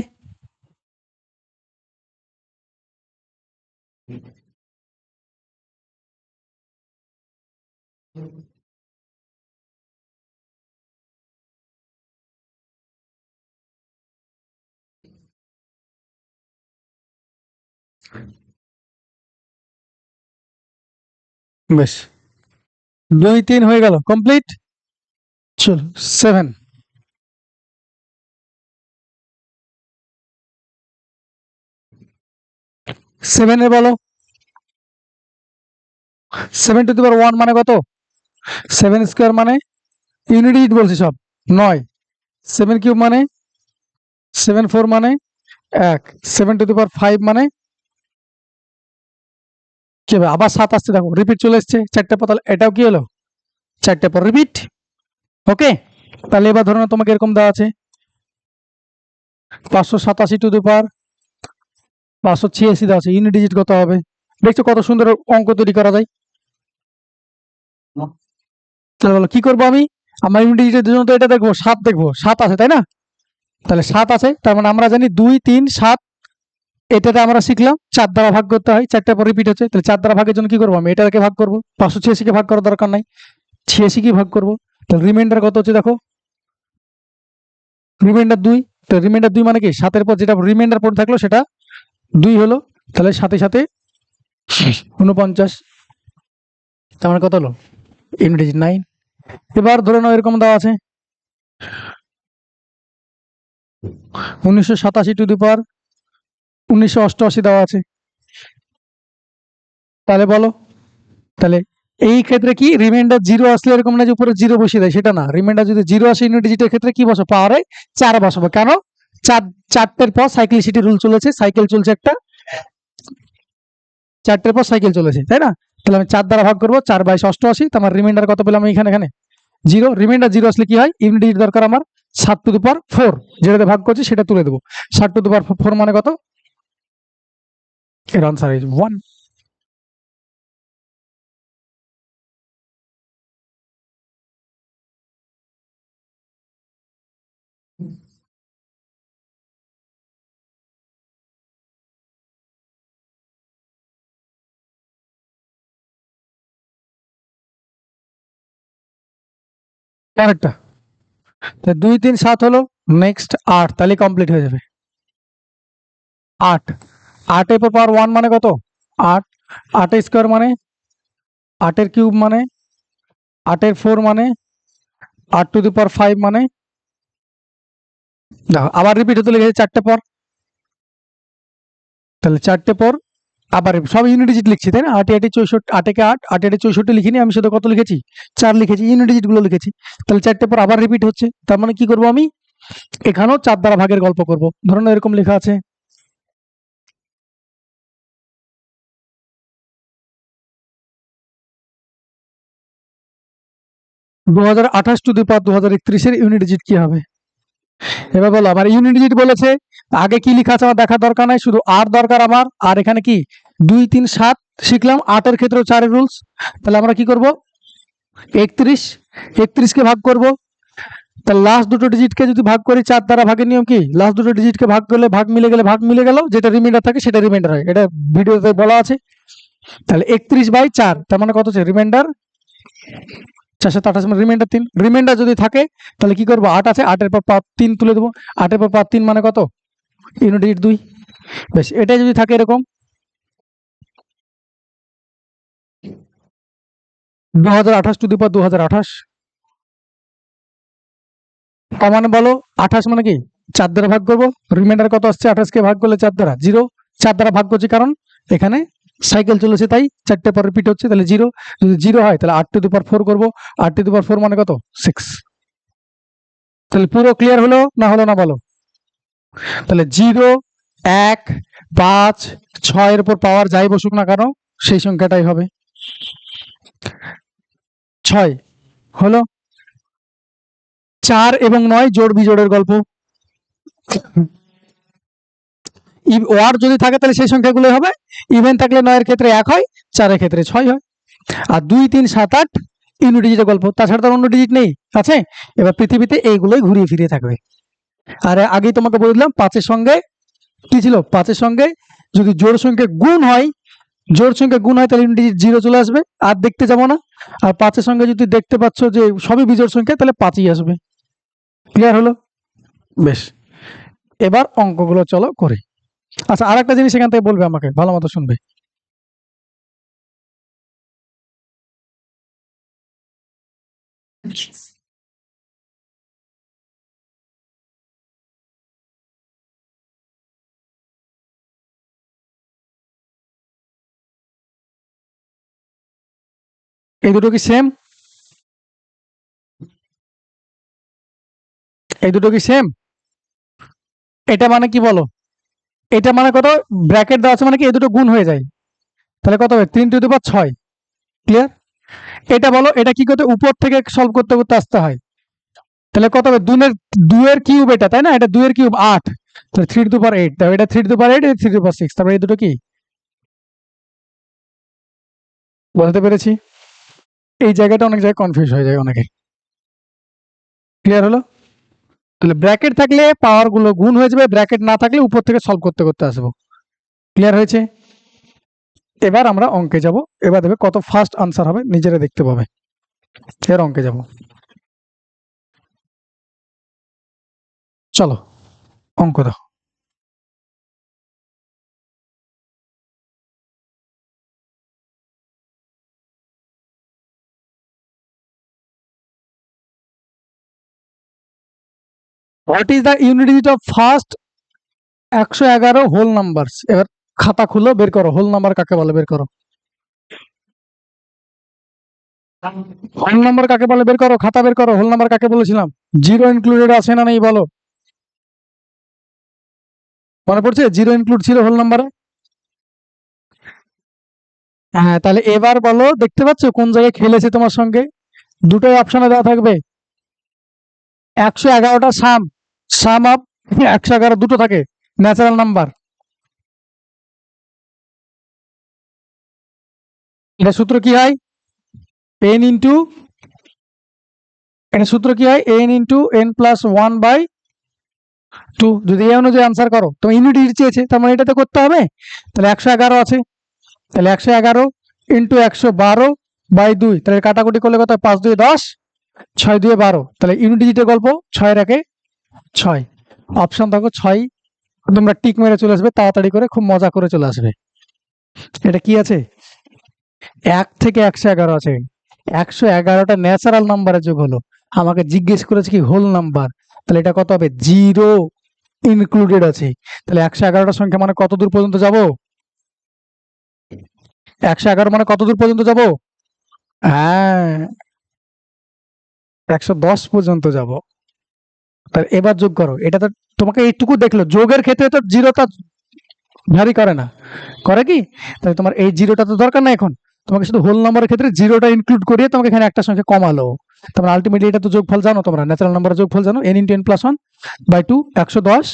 বেশ, 2 3 হয়ে গেল, কমপ্লিট। চলো 7, 7-এর বলো। 7 টু দি পাওয়ার 1 মানে কত? 7 স্কোয়ার মানে, ইউনিট ডিজিট বলছি সব, 9। 7 কিউব মানে 7 4 মানে 1। 7 টু দি পাওয়ার 5 মানে কি হবে? আবার 7 আসছে, দেখো রিপিট চলে এসছে 4টে পর। তাহলে এটাও কি হলো? 4টে পর রিপিট। ওকে, তাহলে এবার ধরো না তোমাকে এরকম দেওয়া আছে 587 টু দি পাওয়ার 586 দেওয়া আছে, ইউনিট ডিজিট কত হবে? দেখছো কত সুন্দর অঙ্ক তৈরি করা যায়। তাহলে বলো কি করবো আমি? আমার ইউনিট ডিজিটের জন্য তো এটা দেখবো, 7 দেখবো, 7 আছে তাই না? তাহলে 7 আছে, তার মানে আমরা জানি 2 3 7, এটাতে আমরা শিখলাম 4 দ্বারা ভাগ করতে হয়, 4টে পর রিপিট হচ্ছে। তাহলে 4 দ্বারা ভাগের জন্য কি করবো? আমি এটাকে ভাগ করবো, 586কে ভাগ করার দরকার নাই, 86 কি ভাগ করবো। তাহলে রিমাইন্ডার কত হচ্ছে দেখো, রিমাইন্ডার 2। তো রিমাইন্ডার 2 মানে কি 7-এর পর যেটা রিমাইন্ডার পড়ে থাকলো সেটা 2 হলো। তাহলে সাথে সাথে 49, তার মানে কত হলো? Unit digit 9। এবার ধরে নাও এরকম দেওয়া আছে 1987 টু দি পাওয়ার 1988 দেওয়া আছে। তাহলে বলো, তাহলে এই ক্ষেত্রে কি রিমাইন্ডার 0 আসলে এরকম না যে উপরে 0 বসিয়ে দেয়, সেটা না। রিমাইন্ডার যদি 0 আসে ইউনিট ডিজিটের ক্ষেত্রে কি বসো? পাওয়ারে 4 বসাবো। কেন? 4টের পর সাইক্লিসিটি রুল চলেছে, সাইকেল চলছে একটা, 4টের পর সাইকেল চলেছে, তাই না? তাহলে আমি 4 দ্বারা ভাগ করবো, 4 × 88, তোমার রিমাইন্ডার কত পেলাম এখানে? এখানে 0। রিমাইন্ডার 0 আসলে কি হয়? ইউনিট ডিজিট দরকার আমার 7 টু দি পাওয়ার 4, যেটাতে ভাগ করছি সেটা তুলে দেবো। 7 টু দি পাওয়ার 4 মানে কত? এর আনসার ইজ 1। আরেকটা 2 3 7 হলো, নেক্সট 8, তাহলে কমপ্লিট হয়ে যাবে। 8, 8 এর পর পাওয়ার 1 মানে কত? 8, 8 স্কোয়ার মানে 8 এর কিউব মানে 8 এর 4 মানে 8 টু দি পাওয়ার 5 মানে, দেখো আবার রিপিট হতে লেগেছে 4টে পর। তাহলে 4টে পর আবার সব ইউনিট ডিজিট লিখছি, তাই না? 8 8 64, 8 একে 8, 8 8 64 লিখিনি আমি, শুধু কত লিখেছি? 4 লিখেছি, ইউনিট ডিজিট গুলো লিখেছি। তাহলে 4টে পর আবার রিপিট হচ্ছে, তার মানে কি করবো আমি? এখানেও 4 দ্বারা ভাগের গল্প করব। ধরুন এরকম লেখা আছে 2028 টু দি পাওয়ার 2031 এর ইউনিট ডিজিট কি হবে? এবার বলো, আমার ইউনিট ডিজিট বলেছে, আগে কি লেখা আছে আমার দেখার দরকার নাই, শুধু 8 দরকার আমার। আর এখানে কি 2 3 7 শিখলাম, 8 এর ক্ষেত্রেও 4 এর রুলস। তাহলে আমরা কি করব? 31, 31 কে ভাগ করব তাহলে লাস্ট দুটো ডিজিটকে যদি ভাগ করি 4 দ্বারা, ভাগের নিয়ম কি? লাস্ট দুটো ডিজিটকে ভাগ করলে ভাগ মিলে গেলে ভাগ মিলে গেল, যেটা রিমাইন্ডার থাকে সেটা রিমাইন্ডার হয়, এটা ভিডিওতে বলা আছে। তাহলে 31/4, তার মানে কত হচ্ছে রিমাইন্ডার 428, মানে রিমাইন্ডার 3। রিমাইন্ডার যদি থাকে তাহলে কি করবো, 8 আছে, 8-এর পর 3 তুলে দেবো, 8-এর পর 3 মানে কত, ইউনিট ডিজিট 2। বেশ, এটাই যদি থাকে এরকম 2028 টু দি পাওয়ার 2028, মানে বলো 28 মানে কি 4 দ্বারা ভাগ করবো, রিমাইন্ডার কত আসছে 28 কে ভাগ করলে 4 দ্বারা 0, 4 দ্বারা ভাগ করছি কারণ এখানে সাইকেল চলেছে তাই 4টে পর রিপিট হচ্ছে, তাহলে 0, যদি 0 হয় তাহলে 8 টু দি পাওয়ার 4 করবো, 8 টু দি পাওয়ার 4 মানে কত 6। তাহলে পুরো ক্লিয়ার হলো না বলো? তাহলে 0, 1, 5, 6 এর উপর পাওয়ার যাই বসুক না কেন সেই সংখ্যাটাই হবে 6 হলো। 4 এবং 9 জোড় বিজোড়ের গল্প। ওয়ার যদি থাকে তাহলে সেই সংখ্যাগুলো হবে, ইভেন থাকলে 9 এর ক্ষেত্রে 1 হয়, 4 এর ক্ষেত্রে 6 হয়, আর 2, 3, 7, 8 ইউনিট ডিজিটের গল্প, তাছাড়া তার অন্য ডিজিট নেই আছে। এবার পৃথিবীতে এইগুলোই ঘুরিয়ে ফিরিয়ে থাকবে। আর আগেই তোমাকে বলে দিলাম 5-এর সঙ্গে কি ছিল, 5-এর সঙ্গে যদি জোড় সংখ্যা গুণ হয়, তাহলে ইউনিট ডিজিট 0 চলে আসবে, আর দেখতে যাবো না। আর 5-এর সঙ্গে যদি দেখতে পাচ্ছ যে সবই বিজোড় সংখ্যা তাহলে 5ই আসবে। ক্লিয়ার হলো? বেশ, এবার অঙ্কগুলো চলো করে। আচ্ছা, আর একটা জিনিস এখান থেকে বলবে আমাকে, ভালো মতো শুনবে। এই দুটো কি সেম? এই দুটো কি সেম? এটা মানে কি বলো? এটা মানে কত, ব্র্যাকেট দেওয়া আছে মানে কি এই দুটো গুণ হয়ে যায়, তাহলে কত হবে 3 টু দি পাওয়ার 6। ক্লিয়ার? এটা বলো, এটা কি করতে, উপর থেকে সলভ করতে করতে আসতে হয়, তাহলে কত হবে 2 এর কিউব, এটা তাই না, এটা 2 এর কিউব 8, তাহলে 3 টু দি পাওয়ার 8, এটা 3 টু দি পাওয়ার 8, এটা 3 টু দি পাওয়ার 6, তারপরে এই দুটো কি, বলতে পেরেছি? এই জায়গাটা অনেক জায়গায় কনফিউজ হয়ে যায় অনেকে। ক্লিয়ার হলো? তাহলে ব্র্যাকেট থাকলে পাওয়ার গুলো গুণ হয়ে যাবে, ব্র্যাকেট না থাকলে উপর থেকে সলভ করতে করতে আসবো। ক্লিয়ার হয়েছে? এবার আমরা অঙ্কে যাব। এবার দেখবে কত ফাস্ট আনসার হবে, নিজেরা দেখতে পাবে। এর অঙ্কে যাব, চলো অঙ্ক দাও। What is the unit digit of first 111 whole numbers? এবার খাতা খুলো, বের করো হোল নাম্বার কাকে বলে, বের করো হোল নাম্বার কাকে বলে, বের করো, খাতা বের করো, হোল নাম্বার কাকে বলেছিলাম, জিরো ইনক্লুডেড আছে না নেই বলো, মনে পড়ছে? জিরো ইনক্লুড ছিল হোল নাম্বারে। হ্যাঁ, তাহলে এবার বলো, দেখতে পাচ্ছ কোন জায়গায় খেলেছে তোমার সঙ্গে? দুটোই অপশনে দেওয়া থাকবে। 111টা সাম আপ 111 দুটো থাকে, ন্যাচারাল নাম্বার। এটা সূত্র কি হয়, n ইন্টু, এটা সূত্র কি হয়, n+1/2। যদি এই অনুযায়ী আনসার করো, তো ইউনিট ডিজিট চেয়েছে, তার মানে এটাতে করতে হবে। তাহলে 111 আছে, তাহলে 111 ইন্টু 112/2, তাহলে কাটাকুটি করলে কত, 5 2 10, 6 2 12, তাহলে ইউনিট ডিজিটের গল্প 6 একে 6। অপশন থাকো 6, তোমরা টিক মেরে চলে আসবে তাড়াতাড়ি করে, খুব মজা করে চলে আসবে। এটা কি আছে, 1 থেকে 111 আছে, 111টা ন্যাচারাল নাম্বারের যোগ হলো, আমাকে জিজ্ঞেস করেছে কি হোল নাম্বার, তাহলে এটা কত হবে, জিরো ইনক্লুডেড আছে। তাহলে 111টা সংখ্যা মানে কত দূর পর্যন্ত যাব, 111 মানে কত দূর পর্যন্ত যাব, হ্যাঁ 110 পর্যন্ত যাব। তাহলে এবার যোগ করো, এটা তো তোমাকে এইটুকু দেখলো, যোগের ক্ষেত্রে তো জিরোটা ভ্যারি করে না, করে কি? তাহলে তোমার এই জিরোটা তো দরকার না এখন, তোমাকে শুধু হোল নাম্বারের ক্ষেত্রে জিরোটা ইনক্লুড করিয়ে তোমাকে এখানে একটা সংখ্যা কমালো। তারপর আলটিমেটলি এটা তো যোগফল জানো তোমরা, ন্যাচারাল নাম্বারের যোগফল জানো, n ইন্টু n+1/2, 110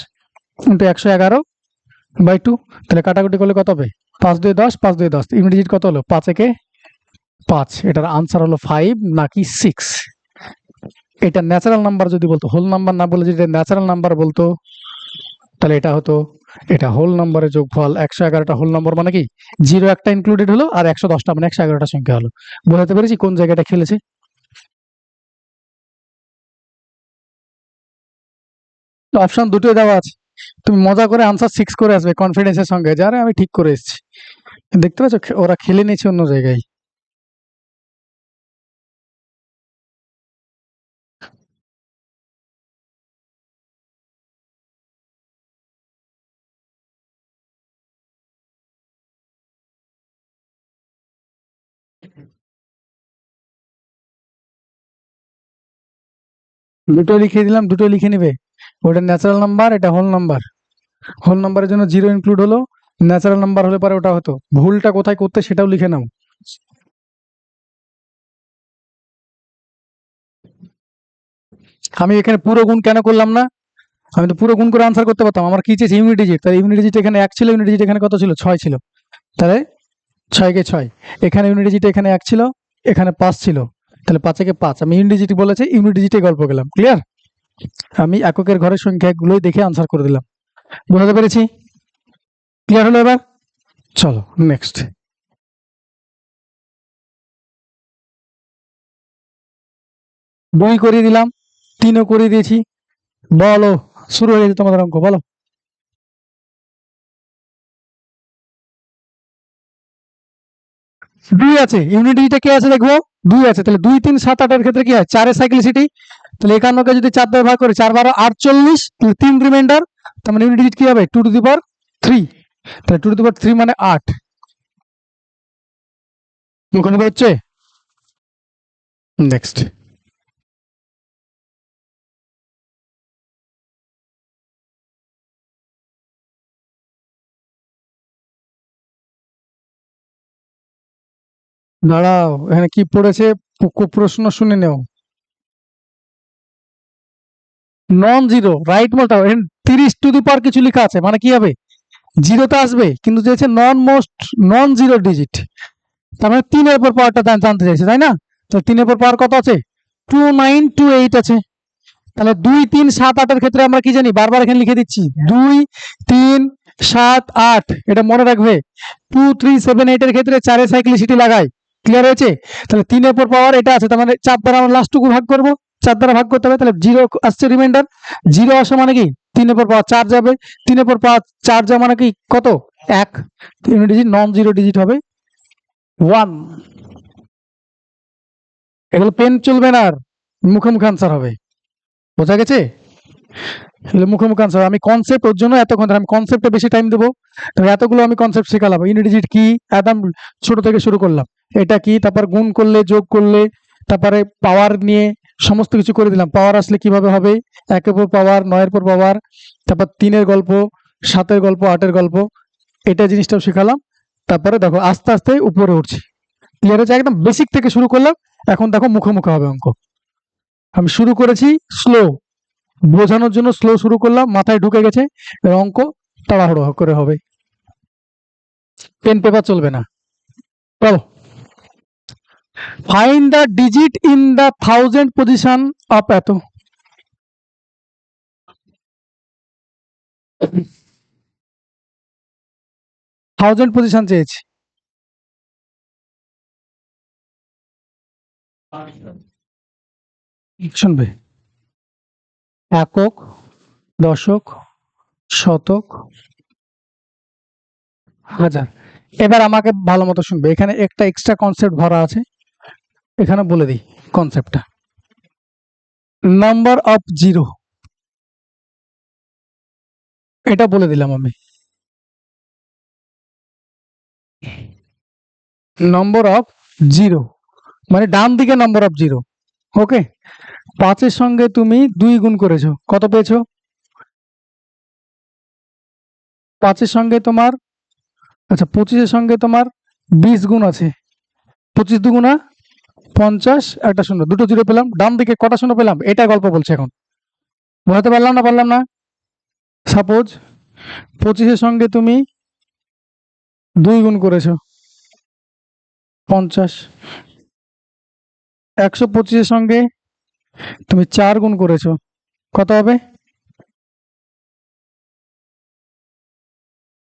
ইন্টু 111/2, তাহলে কাটাকুটি করলে কত হবে, 5 2 10, 5 2 10, ইউনিট ডিজিট কত হলো, 5 একে 5। এটার আনসার হলো 5 নাকি 6? এটা ন্যাচারাল নাম্বার যদি বলতো, হোল নাম্বার না বলে যদি ন্যাচারাল নাম্বার বলতো, তাহলে এটা হতো, এটা হোল নাম্বারের যোগফল। 111টা হোল নাম্বার মানে কি, 0 একটা ইনক্লুডেড হলো আর 110টা মানে 111টা সংখ্যা হলো। বোঝাতে পেরেছি কোন জায়গাটা খেলেছে? অপশন দুটোই দেওয়া আছে, তুমি মজা করে আনসার 6 করে আসবে কনফিডেন্সের সঙ্গে, যারে আমি ঠিক করে এসেছি। দেখতে পাচ্ছ ওরা খেলে নিয়েছে অন্য জায়গায়। দুটো লিখে দিলাম, দুটো লিখে নিবে। ওটা ন্যাচারাল নাম্বার, এটা হোল নাম্বার। হোল নাম্বারের জন্য 0 ইনক্লুড হলো, ন্যাচারাল নাম্বার হলে পরে ওটা হতো। ভুলটা কোথায় করতে সেটাও লিখে নাও। আমি এখানে পুরো গুণ কেন করলাম না? আমি তো পুরো গুণ করে আনসার করতে পারতাম। আমার কি চেয়েছে? Unit digit. তাহলে ইউনিট ডিজিট এখানে 1 ছিল, ইউনিট ডিজিট এখানে কত ছিল? 6 ছিল। তাহলে 6 কে 6, এখানে ইউনিট ডিজিট এখানে 1 ছিল, এখানে 5 ছিল, তাহলে 5 কে 5। আমি ইউনিট ডিজিট বলেছে, ইউনিট ডিজিটে গল্প গেলাম। ক্লিয়ার? আমি এককের ঘরের সংখ্যাগুলোই দেখে আনসার করে দিলাম। বুঝতে পেরেছি? ক্লিয়ার হলো এবার? চলো নেক্সট। 2 করিয়ে দিলাম, 3ও করিয়ে দিয়েছি। বলো, শুরু হয়ে গেছে তোমাদের অঙ্ক, বলো। 2 আছে, ইউনিট ডিজিটে কে আছে দেখবো? 2 আছে, তাহলে 2 3 7 8 এর ক্ষেত্রে কি হয়? 4 এর সাইক্লিসিটি। তাহলে 51 কে যদি 4 দ্বারা ভাগ করে, 4 12 48, তাহলে 3 রিমাইন্ডার, তার মানে ইউনিট ডিজিট কি হবে? 2 টু দি পাওয়ার 3। তাহলে 2 টু দি পাওয়ার 3 মানে 8। মুখে হচ্ছে। নেক্সট। দাঁড়াও, এখানে কি পড়েছে প্রশ্ন শুনে নেও। নন জিরো রাইট মোটা 30 টু দি পাওয়ার কিছু লেখা আছে, মানে কি হবে? জিরো তো আসবে, কিন্তু যে নন জিরো ডিজিট, তার মানে 3 এর পর পাওয়ারটা জানতে চাইছে, তাই না? তো 3 এর পর পাওয়ার কত আছে? 2928 আছে। তাহলে 2 3 7 8 এর ক্ষেত্রে আমরা কি জানি? বারবার এখানে লিখে দিচ্ছি, 2 3 7 8, এটা মনে রাখবে। 2 3 7 8 এর ক্ষেত্রে 4 এর সাইক্লিসিটি লাগাই। ক্লিয়ার হয়েছে? তাহলে 3 এর পর পাওয়ার এটা আছে, তার মানে 4 দ্বারা আমরা লাস্টটুকু ভাগ করব, 4 দ্বারা ভাগ করতে হবে, তাহলে 0 আসছে রিমাইন্ডার। 0 আসা মানে কি? 3 এর পর পাওয়ার 4 যাবে, 3 এর পর পাওয়ার 4 যাওয়া মানে কি? কত? 1। Unit digit non zero digit হবে 1। এগুলো পেন চলবে না আর, মুখে মুখে আনসার হবে। বোঝা গেছে? মুখে মুখে আনসার। আমি কনসেপ্ট, ওর জন্য এতক্ষণ ধরে আমি কনসেপ্টে বেশি টাইম দেবো। তো এতগুলো আমি কনসেপ্ট শেখালাম, ইউনিট ডিজিট কি একদম ছোট থেকে শুরু করলাম, এটা কি, তারপর গুণ করলে, যোগ করলে, তারপরে পাওয়ার নিয়ে সমস্ত কিছু করে দিলাম। পাওয়ার আসলে কিভাবে হবে, 1 এর পর পাওয়ার, 9 এর পর পাওয়ার, তারপর 3 এর গল্প, 7 এর গল্প, 8 এর গল্প, এটা জিনিসটাও শেখালাম। তারপরে দেখো আস্তে আস্তে উপরে উঠছি। ক্লিয়ার হচ্ছে? একদম বেসিক থেকে শুরু করলাম, এখন দেখো মুখে মুখে হবে অঙ্ক। আমি শুরু করেছি স্লো, বোঝানোর জন্য স্লো শুরু করলাম, মাথায় ঢুকে গেছে। এবার অঙ্ক তাড়াহুড়ো করে হবে, পেন পেপার চলবে না। চলো, find the digit in the 1000 position of এত। থাউজেন্ড পজিশন চেয়েছি। শুনবে, একক, দশক, শতক, হাজার। এবার আমাকে ভালো মতো শুনবে, এখানে একটা এক্সট্রা কনসেপ্ট ভরা আছে, এখানে বলে দিই কনসেপ্টটা। নাম্বার অফ জিরো, এটা বলে দিলাম আমি। নম্বর অফ জিরো মানে ডান দিকে নম্বর অফ জিরো। ওকে, 5 এর সঙ্গে তুমি 2 গুণ করেছো, কত পেয়েছো? 5 এর সঙ্গে তোমার, আচ্ছা 25 এর সঙ্গে তোমার 20 গুণ আছে, 25 দুগুণা 50, একটা শূন্য, দুটো জিরো পেলাম। ডান দিকে কটা শূন্য পেলাম? এটা গল্প বলছে এখন। বোঝাতে পারলাম না? পারলাম না? সাপোজ 25 এর সঙ্গে তুমি 2 গুণ করেছো, 50। 125 এর সঙ্গে তুমি 4 গুণ করেছো, কত হবে?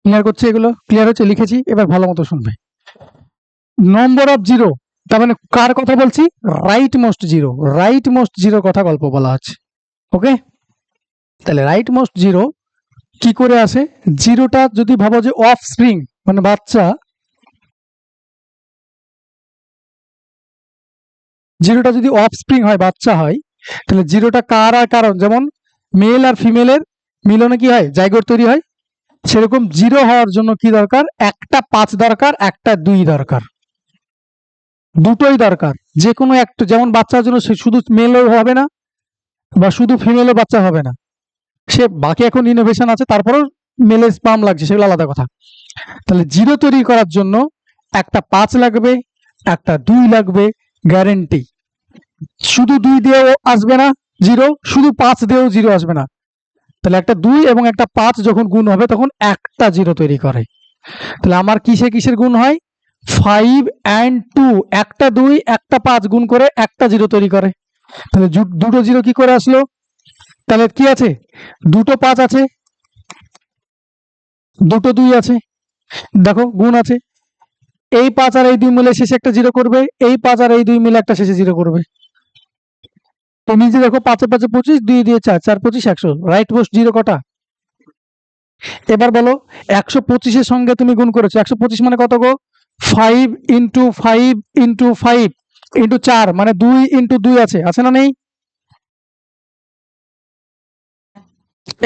ক্লিয়ার করছে? এগুলো ক্লিয়ার হচ্ছে? লিখেছি, এবার ভালো মতো শুনবে। নম্বর অফ জিরো, তার মানে কার কথা বলছি? Right most zero, right most zero কথা গল্প বলা আছে। ওকে, তাহলে রাইট মোস্ট জিরো কি করে আসে? জিরোটা যদি ভাবো যে অফ স্প্রিং মানে বাচ্চা, জিরোটা যদি অফ স্প্রিং হয়, বাচ্চা হয়, তাহলে জিরোটা কার আর কারণ, যেমন মেল আর ফিমেলের মিলনে কি হয়? জাইগোট তৈরি হয়। সেরকম জিরো হওয়ার জন্য কি দরকার? একটা 5 দরকার, একটা 2 দরকার, দুটোই দরকার। যে কোনো একটা, যেমন বাচ্চার জন্য শুধু মেলও হবে না বা শুধু ফিমেলও বাচ্চা হবে না, সে বাকি এখন ইনোভেশন আছে, তারপরেও মেলে স্পাম লাগছে, সেগুলো আলাদা কথা। তাহলে জিরো তৈরি করার জন্য একটা 5 লাগবে, একটা 2 লাগবে, গ্যারেন্টি। শুধু 2 দিয়েও আসবে না জিরো, শুধু 5 দিয়েও জিরো আসবে না। তাহলে একটা 2 এবং একটা 5 যখন গুণ হবে তখন একটা জিরো তৈরি করে। তাহলে আমার কিসে কিসের গুণ হয়? 5 and 2, একটা 2 একটা 5 গুণ করে একটা জিরো তৈরি করে। তাহলে দুটো জিরো কি করে আসলো? তাহলে কি আছে? দুটো 5 আছে, দুটো 2 আছে, দেখো গুণ আছে। এই 5 আর এই 2 মিলে শেষে একটা জিরো করবে, এই 5 আর এই 2 মিলে একটা শেষে জিরো করবে। তো নিজে দেখো, 5 এ 5 এ 25, 2 দিয়ে 4, 4 25 100, রাইট মোস্ট জিরো কটা? এবার বলো, 125 এর সঙ্গে তুমি গুণ করেছো, 125 মানে কত গো? 5 ইন্টু 5 ইন্টু 5 ইন্টু 4, মানে 2 ইন্টু 2 আছে, আছে না নেই?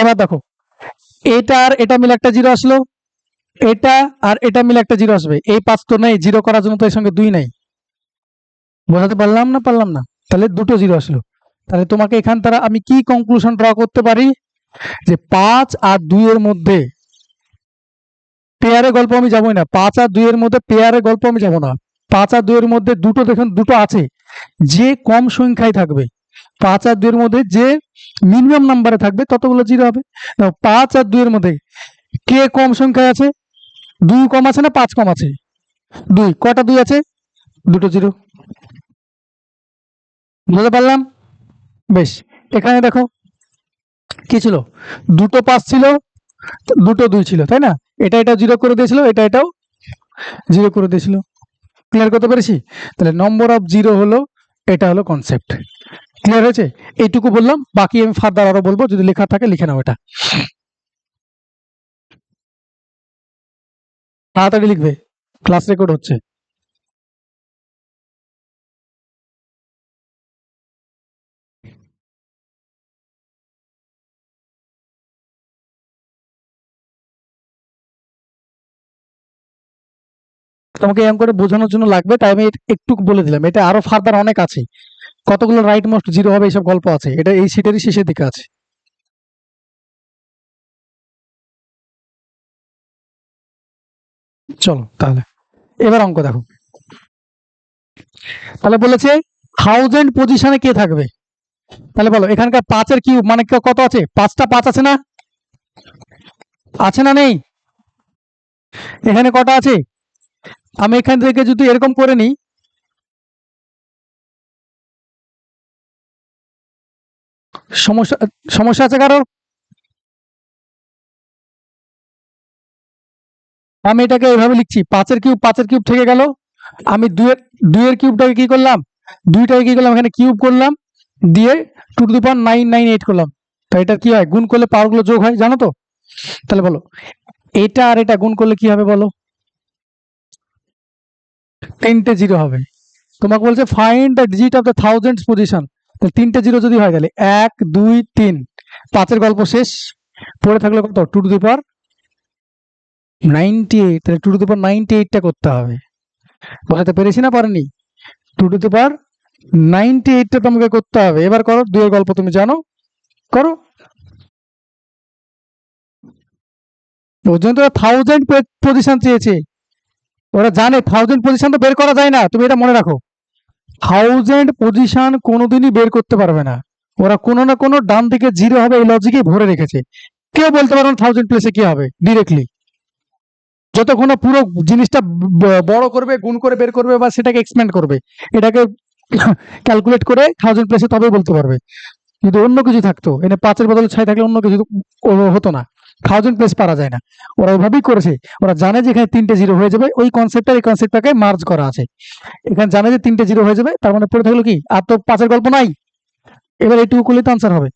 এবার দেখো, এটা আর এটা মিলে একটা জিরো আসলো, এটা আর এটা মিলে একটা জিরো আসবে, এই 5 তো নেই, জিরো করার জন্য তো এর সঙ্গে 2 নাই। বোঝাতে পারলাম না? পারলাম না? তাহলে দুটো জিরো আসলো। তাহলে তোমাকে এখান দ্বারা আমি কি কনক্লুশন ড্র করতে পারি? যে 5 আর 2 এর মধ্যে পেয়ারে গল্প আমি যাবই না, 5 আর 2 এর মধ্যে পেয়ারে গল্প আমি যাব না। 5 আর 2 এর মধ্যে দুটো, দেখুন দুটো আছে, যে কম সংখ্যায় থাকবে, 5 আর 2 এর মধ্যে যে মিনিমাম নাম্বারে থাকবে ততগুলো জিরো হবে। 5 আর 2 এর মধ্যে কে কম সংখ্যায় আছে? 2 কম আছে না 5 কম আছে? 2, কটা 2 আছে? দুটো জিরো। বুঝতে পারলাম? বেশ, এখানে দেখো কি ছিল? দুটো 5 ছিল, দুটো 2 ছিল, তাই না? এটা এটা জিরো করে দিয়েছিল, এটা এটাও জিরো করে দিয়েছিল। ক্লিয়ার করতে পেরেছি? তাহলে নম্বর অফ জিরো হলো, এটা হলো কনসেপ্ট। ক্লিয়ার হয়েছে? এইটুকু বললাম, বাকি আমি ফার্দার আরো বলবো, যদি লেখা থাকে লিখে নাও। এটা তাড়াতাড়ি লিখবে, ক্লাস রেকর্ড হচ্ছে। তোমাকে এরকম করে বোঝানোর জন্য লাগবে, তাই আমি একটু বলে দিলাম। এটা আরো ফার্দার অনেক আছে, কতগুলো রাইট মোস্ট জিরো হবে এইসব গল্প আছে, এটা এই সিটেরই শেষের দিকে আছে। চলো তাহলে এবার অঙ্ক দেখো। তাহলে বলেছে থাউজেন্ড পজিশনে কে থাকবে? তাহলে বলো, এখানকার 5 এর কিউব মানে কত আছে? 5টা 5 আছে না? আছে না নেই? এখানে কটা আছে? আমি এখান থেকে যদি এরকম করে নিই, সমস্যা সমস্যা আছে কারোর? আমি এটাকে এইভাবে লিখছি, 5 এর কিউব থেকে গেল, আমি 2 এর কিউবটাকে কি করলাম? 2টাকে কি করলাম? এখানে কিউব করলাম, দিয়ে 2^998 করলাম। তো এটা কি হয়? গুণ করলে পাওয়ার গুলো যোগ হয়, জানো তো? তাহলে বলো, এটা আর এটা গুণ করলে কি হবে বলো? 3টে জিরো হবে। তোমাকে বলছে find the digit of the thousand position. তাহলে 3টে জিরো যদি হয়, তাহলে 1 2 3, 5 এর গল্প শেষ। পড়ে থাকলে কত? 2^98। তাহলে 2^98টা করতে হবে। বোঝাতে পেরেছি না পারেনি? 2^98টা তোমাকে করতে হবে। এবার করো, 2 এর গল্প তুমি জানো, করো। ওর জন্য তো থাউজেন্ড পজিশন চেয়েছে, ওরা জানে থাউজেন্ড পজিশন তো বের করা যায় না, তুমি এটা মনে রাখো। থাউজেন্ড পজিশন কোনোদিনই বের করতে পারবে না, ওরা কোনো না কোনো ডান দিকে জিরো হবে এই লজিকে ভরে রেখেছে। কেউ বলতে পারবে না থাউজেন্ড প্লেসে কি হবে ডিরেক্টলি, যতক্ষণ না পুরো জিনিসটা বড় করবে, গুণ করে বের করবে বা সেটাকে এক্সপ্যান্ড করবে, এটাকে ক্যালকুলেট করে 1000 প্লেসে তবেই বলতে পারবে। যদি অন্য কিছু থাকতো, এনে 5 এর বদলে 6 থাকলে অন্য কিছু হতো না। 1000 প্লেস পারা যায় না। ওরা ওইভাবেই করেছে। ওরা জানে যে এখানে 3টে জিরো হয়ে যাবে। ওই কনসেপ্টটা এই কনসেপ্টটাকে মার্জ করা আছে। এখানে জানে যে 3টে জিরো হয়ে যাবে। তার মানে পড়ে থাকলো কি? আর তো 5 এর গল্প নাই। এবার এইটুকু করলে তো আনসার হবে।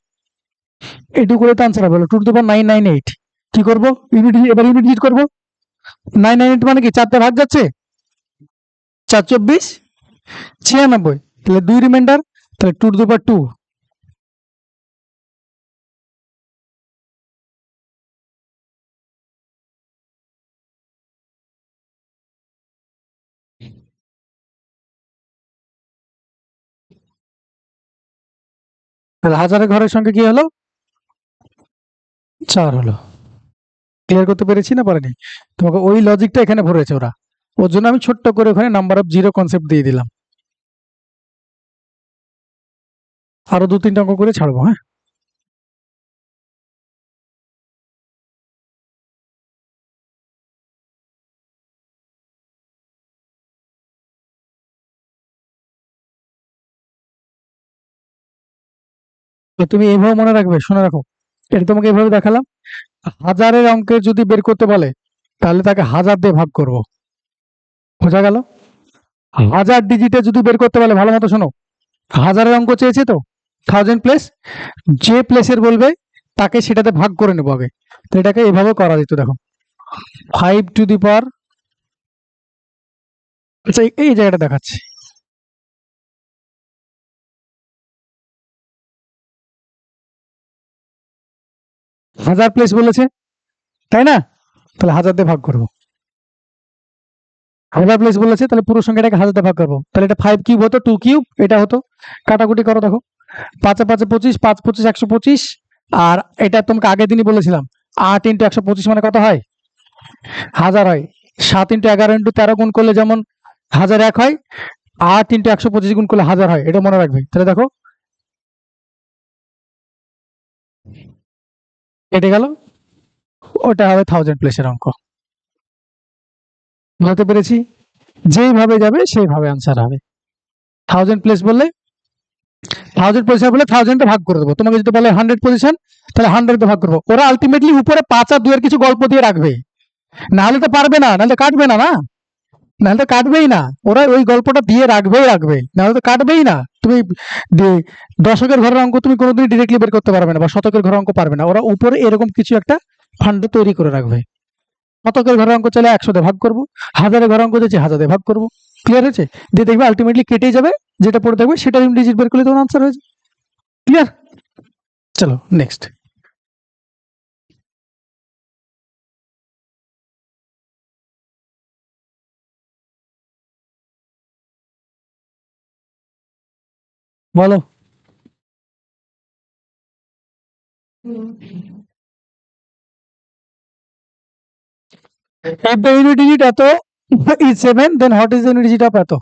এইটুকু করলে তো আনসার হবে। 2 টু দি পাওয়ার 998। কি করব? ইউনিট, এবার ইউনিট ডিজিট করব। 998 মানে কি? 4 তে ভাগ যাচ্ছে। 4 24 96। তাহলে 2 রিমাইন্ডার। তাহলে 2 টু দি পাওয়ার 2। তাহলে হাজারের ঘরের সংখ্যা কি হলো? 4 হলো। ক্লিয়ার করতে পেরেছি না পারিনি? তোমাকে ওই লজিকটা এখানে ভরেছে ওরা। ওর জন্য আমি ছোট্ট করে ওখানে নাম্বার অফ জিরো কনসেপ্ট দিয়ে দিলাম। আরো 2-3টা অঙ্ক করে ছাড়বো, হ্যাঁ? তো তুমি এইভাবে মনে রাখবে, শুনে রাখো। এটা তোমাকে এইভাবে দেখালাম। হাজারের অঙ্কের যদি বের করতে বলে, তাহলে তাকে 1000 দিয়ে ভাগ করব। বোঝা গেল? হাজার ডিজিটে যদি বের করতে বলে, ভালো মতো শোনো। হাজারের অঙ্ক চেয়েছে তো, 1000 প্লেস। যে প্লেসের বলবে তাকে সেটাতে ভাগ করে নেবো আগে। তো এটাকে এভাবে করা যেত, দেখো। 5 টু দি পাওয়ার, আচ্ছা এই জায়গাটা দেখাচ্ছি। 1000 প্লেস বলেছে, তাই না? তাহলে 1000 দিয়ে ভাগ করবো। 1000 প্লেস বলেছে, তাহলে পুরো সংখ্যাটাকে 1000 দিয়ে ভাগ করবো। তাহলে এটা 5 কিউব হতো, 2 কিউব এটা হতো। কাটাকুটি করো, দেখো। 5 5 25, 5 25 125। আর এটা তোমাকে আগের দিনই বলেছিলাম, 8 ইন্টু 125 মানে কত হয়? 1000 হয়। 7 ইন্টু 11 ইন্টু 13 গুণ করলে যেমন 1001 হয়, 8 ইন্টু 125 গুণ করলে 1000 হয়। এটা মনে রাখবে। তাহলে দেখো, কেটে গেল। ওটা হবে 1000 প্লেসের অঙ্ক। বুঝতে পেরেছি? যেইভাবে যাবে সেইভাবে আনসার হবে। 1000 প্লেস বললে 1000 পজিশন বলে 1000 ভাগ করে দেবো। তোমাকে যদি বলে 100 পজিশন, তাহলে 100 ভাগ করবো। ওরা আলটিমেটলি উপরে 5 আর 2 এর কিছু গল্প দিয়ে রাখবে। নাহলে তো পারবে না, নাহলে কাটবে না, না। নাহলে তো কাটবেই না। ওরা ওই গল্পটা দিয়ে রাখবেই রাখবে, নাহলে তো কাটবেই না। তুমি দশকের ঘরের অঙ্ক তুমি কোনোদিন ডিরেক্টলি বের করতে পারবে না, বা শতকের ঘরের অঙ্ক পারবে না। ওরা উপরে এরকম কিছু একটা ফান্ড তৈরি করে রাখবে। শতকের ঘরের অঙ্ক চাইলে 100 দিয়ে ভাগ করবো, হাজারের ঘরের অঙ্ক চাইছে 1000 দিয়ে ভাগ করবো। ক্লিয়ার হয়েছে? দিয়ে দেখবে আলটিমেটলি কেটে যাবে। যেটা পড়ে থাকবে সেটা ডিজিট বের করলে তোমার আনসার হয়েছে। ক্লিয়ার? চলো নেক্সট। বলো। If the unit digit এত is 7, then what is the unit digit of এত?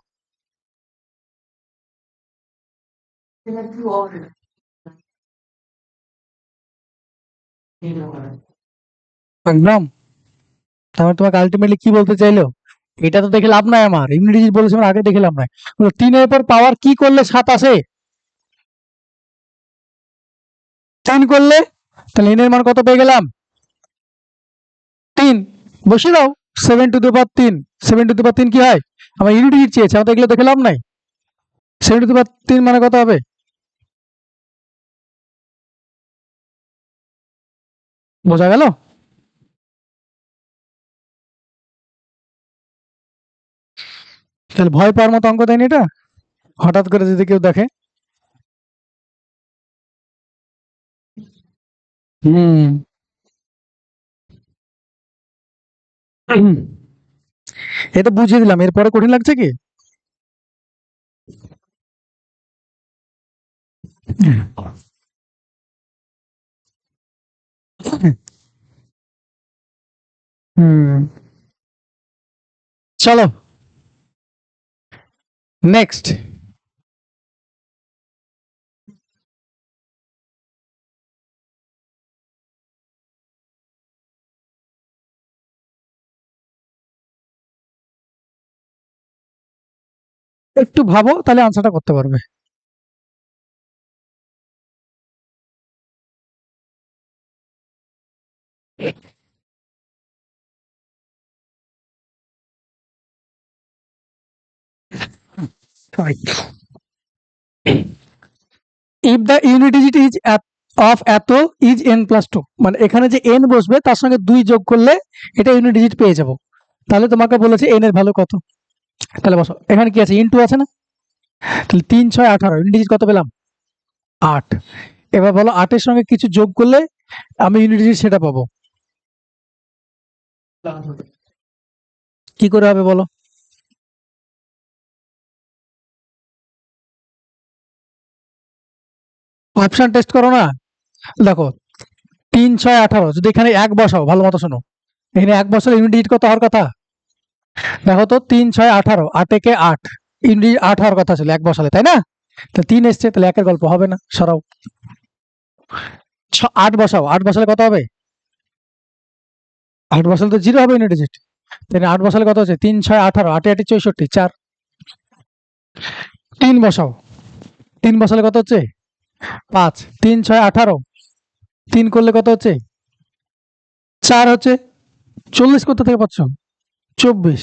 একদম। তাহলে তোমাকে আলটিমেটলি কি বলতে চাইলো? এটা তো দেখে লাভ নাই আমার। ইউনিট ডিজিট বলেছে আমার, আগে দেখে লাভ নাই। 3 এর পর পাওয়ার কি করলে 7 আসে? 3 করলে, তাহলে n এর মান কত পেয়ে গেলাম? 3। বসিয়ে দাও। 7 to the power 3। 7 to the পাওয়ার 3 কি হয়? আমার ইউনিট ডিজিট চেয়েছে, আমাদের এগুলো দেখে লাভ নাই। 7 টু দি পাওয়ার 3 মানে কত হবে? বোঝা গেল? তাহলে ভয় পাওয়ার মতো অঙ্ক দেয়নি এটা। হঠাৎ করে যদি কেউ দেখে। হুম। এটা বুঝিয়ে দিলাম, এরপরে কঠিন লাগছে কি? হুম। চলো নেক্সট। একটু ভাবো, তাহলে আনসারটা করতে পারবে। If the unit digit is of এত ইজ n প্লাস টু, মানে এখানে যে n বসবে তার সঙ্গে 2 যোগ করলে এটা ইউনিট ডিজিট পেয়ে যাব। তাহলে তোমাকে বলেছে n এর ভ্যালু কত, তাহলে বসো এখানে কি আছে, ইনটু আছে না, তাহলে 3 6 18 ইউনিট ডিজিট কত পেলাম, 8। এবার বলো 8 এর সঙ্গে কিছু যোগ করলে আমি ইউনিট ডিজিট সেটা পাবো, কি করে হবে বলো? অপশন টেস্ট করো না। দেখো 3 6 18, যদি এখানে 1 বসাও, ভালো মতো শোনো, এখানে 1 বসালে ইউনিট ডিজিট কত হওয়ার কথা? দেখো তো 3 6 18, 8 একে 8, ইউনিট ডিজিট 8 হওয়ার কথা ছিল 1 বসালে, তাই না? তো 3 এসছে, তাহলে 1 এর গল্প হবে না, সরাও। 8 বসাও, 8 বসালে কত হবে? 8 বসালে তো 0 হবে ইউনিট ডিজিট, তাহলে 8 বসালে কত হচ্ছে, 3 6 18, 8 8 64, 4। 3 বসাও, 3 বসালে কত হচ্ছে, 5। 3 6 18, 3 করলে কত হচ্ছে, 4 হচ্ছে। 40 কোথা থেকে পাচ্ছ, 24।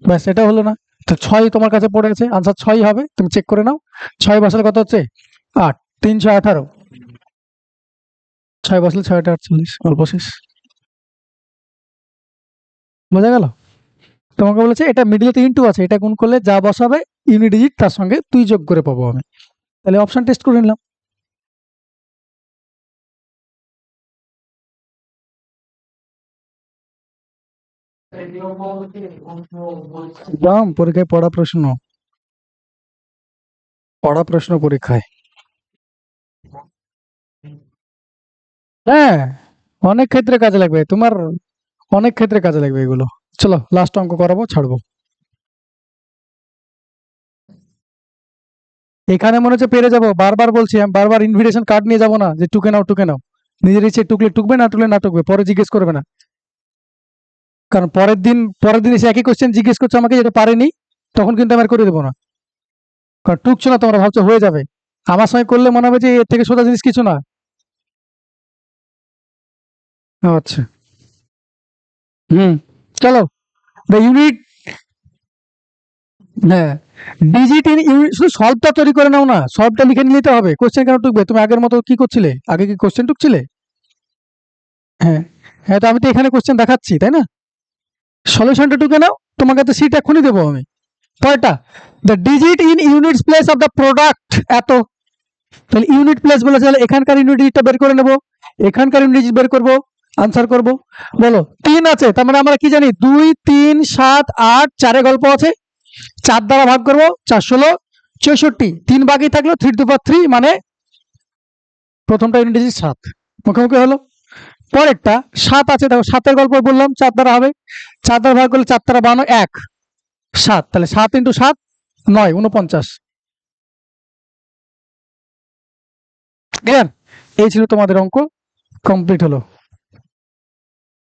ব্যাস, এটা হলো না। তো 6 তোমার কাছে পড়ে আছে, আনসার 6 হবে, তুমি চেক করে নাও। 6 বসালে কত হচ্ছে, 8। 3 6 18, 6 বসালে 6 8 48, গল্প শেষ। বোঝা গেল? তোমাকে বলেছে এটা মিডিলে তো ইনটু আছে, এটা গুণ করলে যা বসাবে ইউনিট ডিজিট তার সঙ্গে 2 যোগ করে পাবো আমি। তাহলে অপশন টেস্ট করে নিলাম। দাম পরীক্ষায় পড়া প্রশ্ন, পড়া প্রশ্ন পরীক্ষায়, হ্যাঁ, অনেক ক্ষেত্রে কাজে লাগবে তোমার, অনেক ক্ষেত্রে কাজে লাগবে এগুলো। চলো লাস্ট অঙ্ক করাবো, ছাড়বো। এখানে মনে হচ্ছে পেরে যাবো, বারবার বলছি, আমি বারবার ইনভিটেশন কার্ড নিয়ে যাবো না যে টুকে নাও টুকে নাও, নিজের ইচ্ছে টুকলে টুকবে, না টুকলে না টুকবে, পরে জিজ্ঞেস করবে না। কারণ পরের দিন এসে একই কোশ্চেন জিজ্ঞেস করছে আমাকে, যেটা পারেনি, তখন কিন্তু আমি আর করে দেবো না। কারণ টুকছো না, তোমরা ভাবছো হয়ে যাবে, আমার সঙ্গে করলে মনে হবে যে এর থেকে সোজা জিনিস কিছু না। আচ্ছা, হুম, চলো। দ্য ইউনিট, হ্যাঁ, ডিজিট ইন ইউনিট, শুধু সলভটা তৈরি করে নাও না, সলভটা লিখে নিতে হবে, কোশ্চেন কেন টুকবে? তুমি আগের মতো কি করছিলে, আগে কি কোশ্চেন টুকছিলে? হ্যাঁ, হ্যাঁ, তো আমি তো এখানে কোশ্চেন দেখাচ্ছি, তাই না? সলিউশনটা টুকে নাও, তোমাকে তো সিট এক্ষুনি দেবো আমি। পরেরটা, the digit in units place of the product এত, তাহলে ইউনিট প্লেস বলেছে, তাহলে এখানকার ইউনিট ডিজিটটা বের করে নেবো, এখানকার ইউনিট ডিজিট বের করবো, আনসার করবো। বলো 3 আছে, তার মানে আমরা কি জানি, 2 3 7 8, 4 গল্প আছে, 4 দ্বারা ভাগ করবো, 4 16 64, 3 বাকি থাকলো, 3 টু পাওয়ার 3, মানে প্রথমটা ইউনিট ডিজিট 7, মুখোমুখি হলো। পরেরটা 7 আছে, দেখো 7 গল্প বললাম, 4 দ্বারা হবে, 4 দ্বারা ভাগ করলে 4 দ্বারা 52, 1 7, তাহলে 7 ইন্টু 7 9, 49। ক্লিয়ার? এই ছিল তোমাদের অঙ্ক, কমপ্লিট হলো।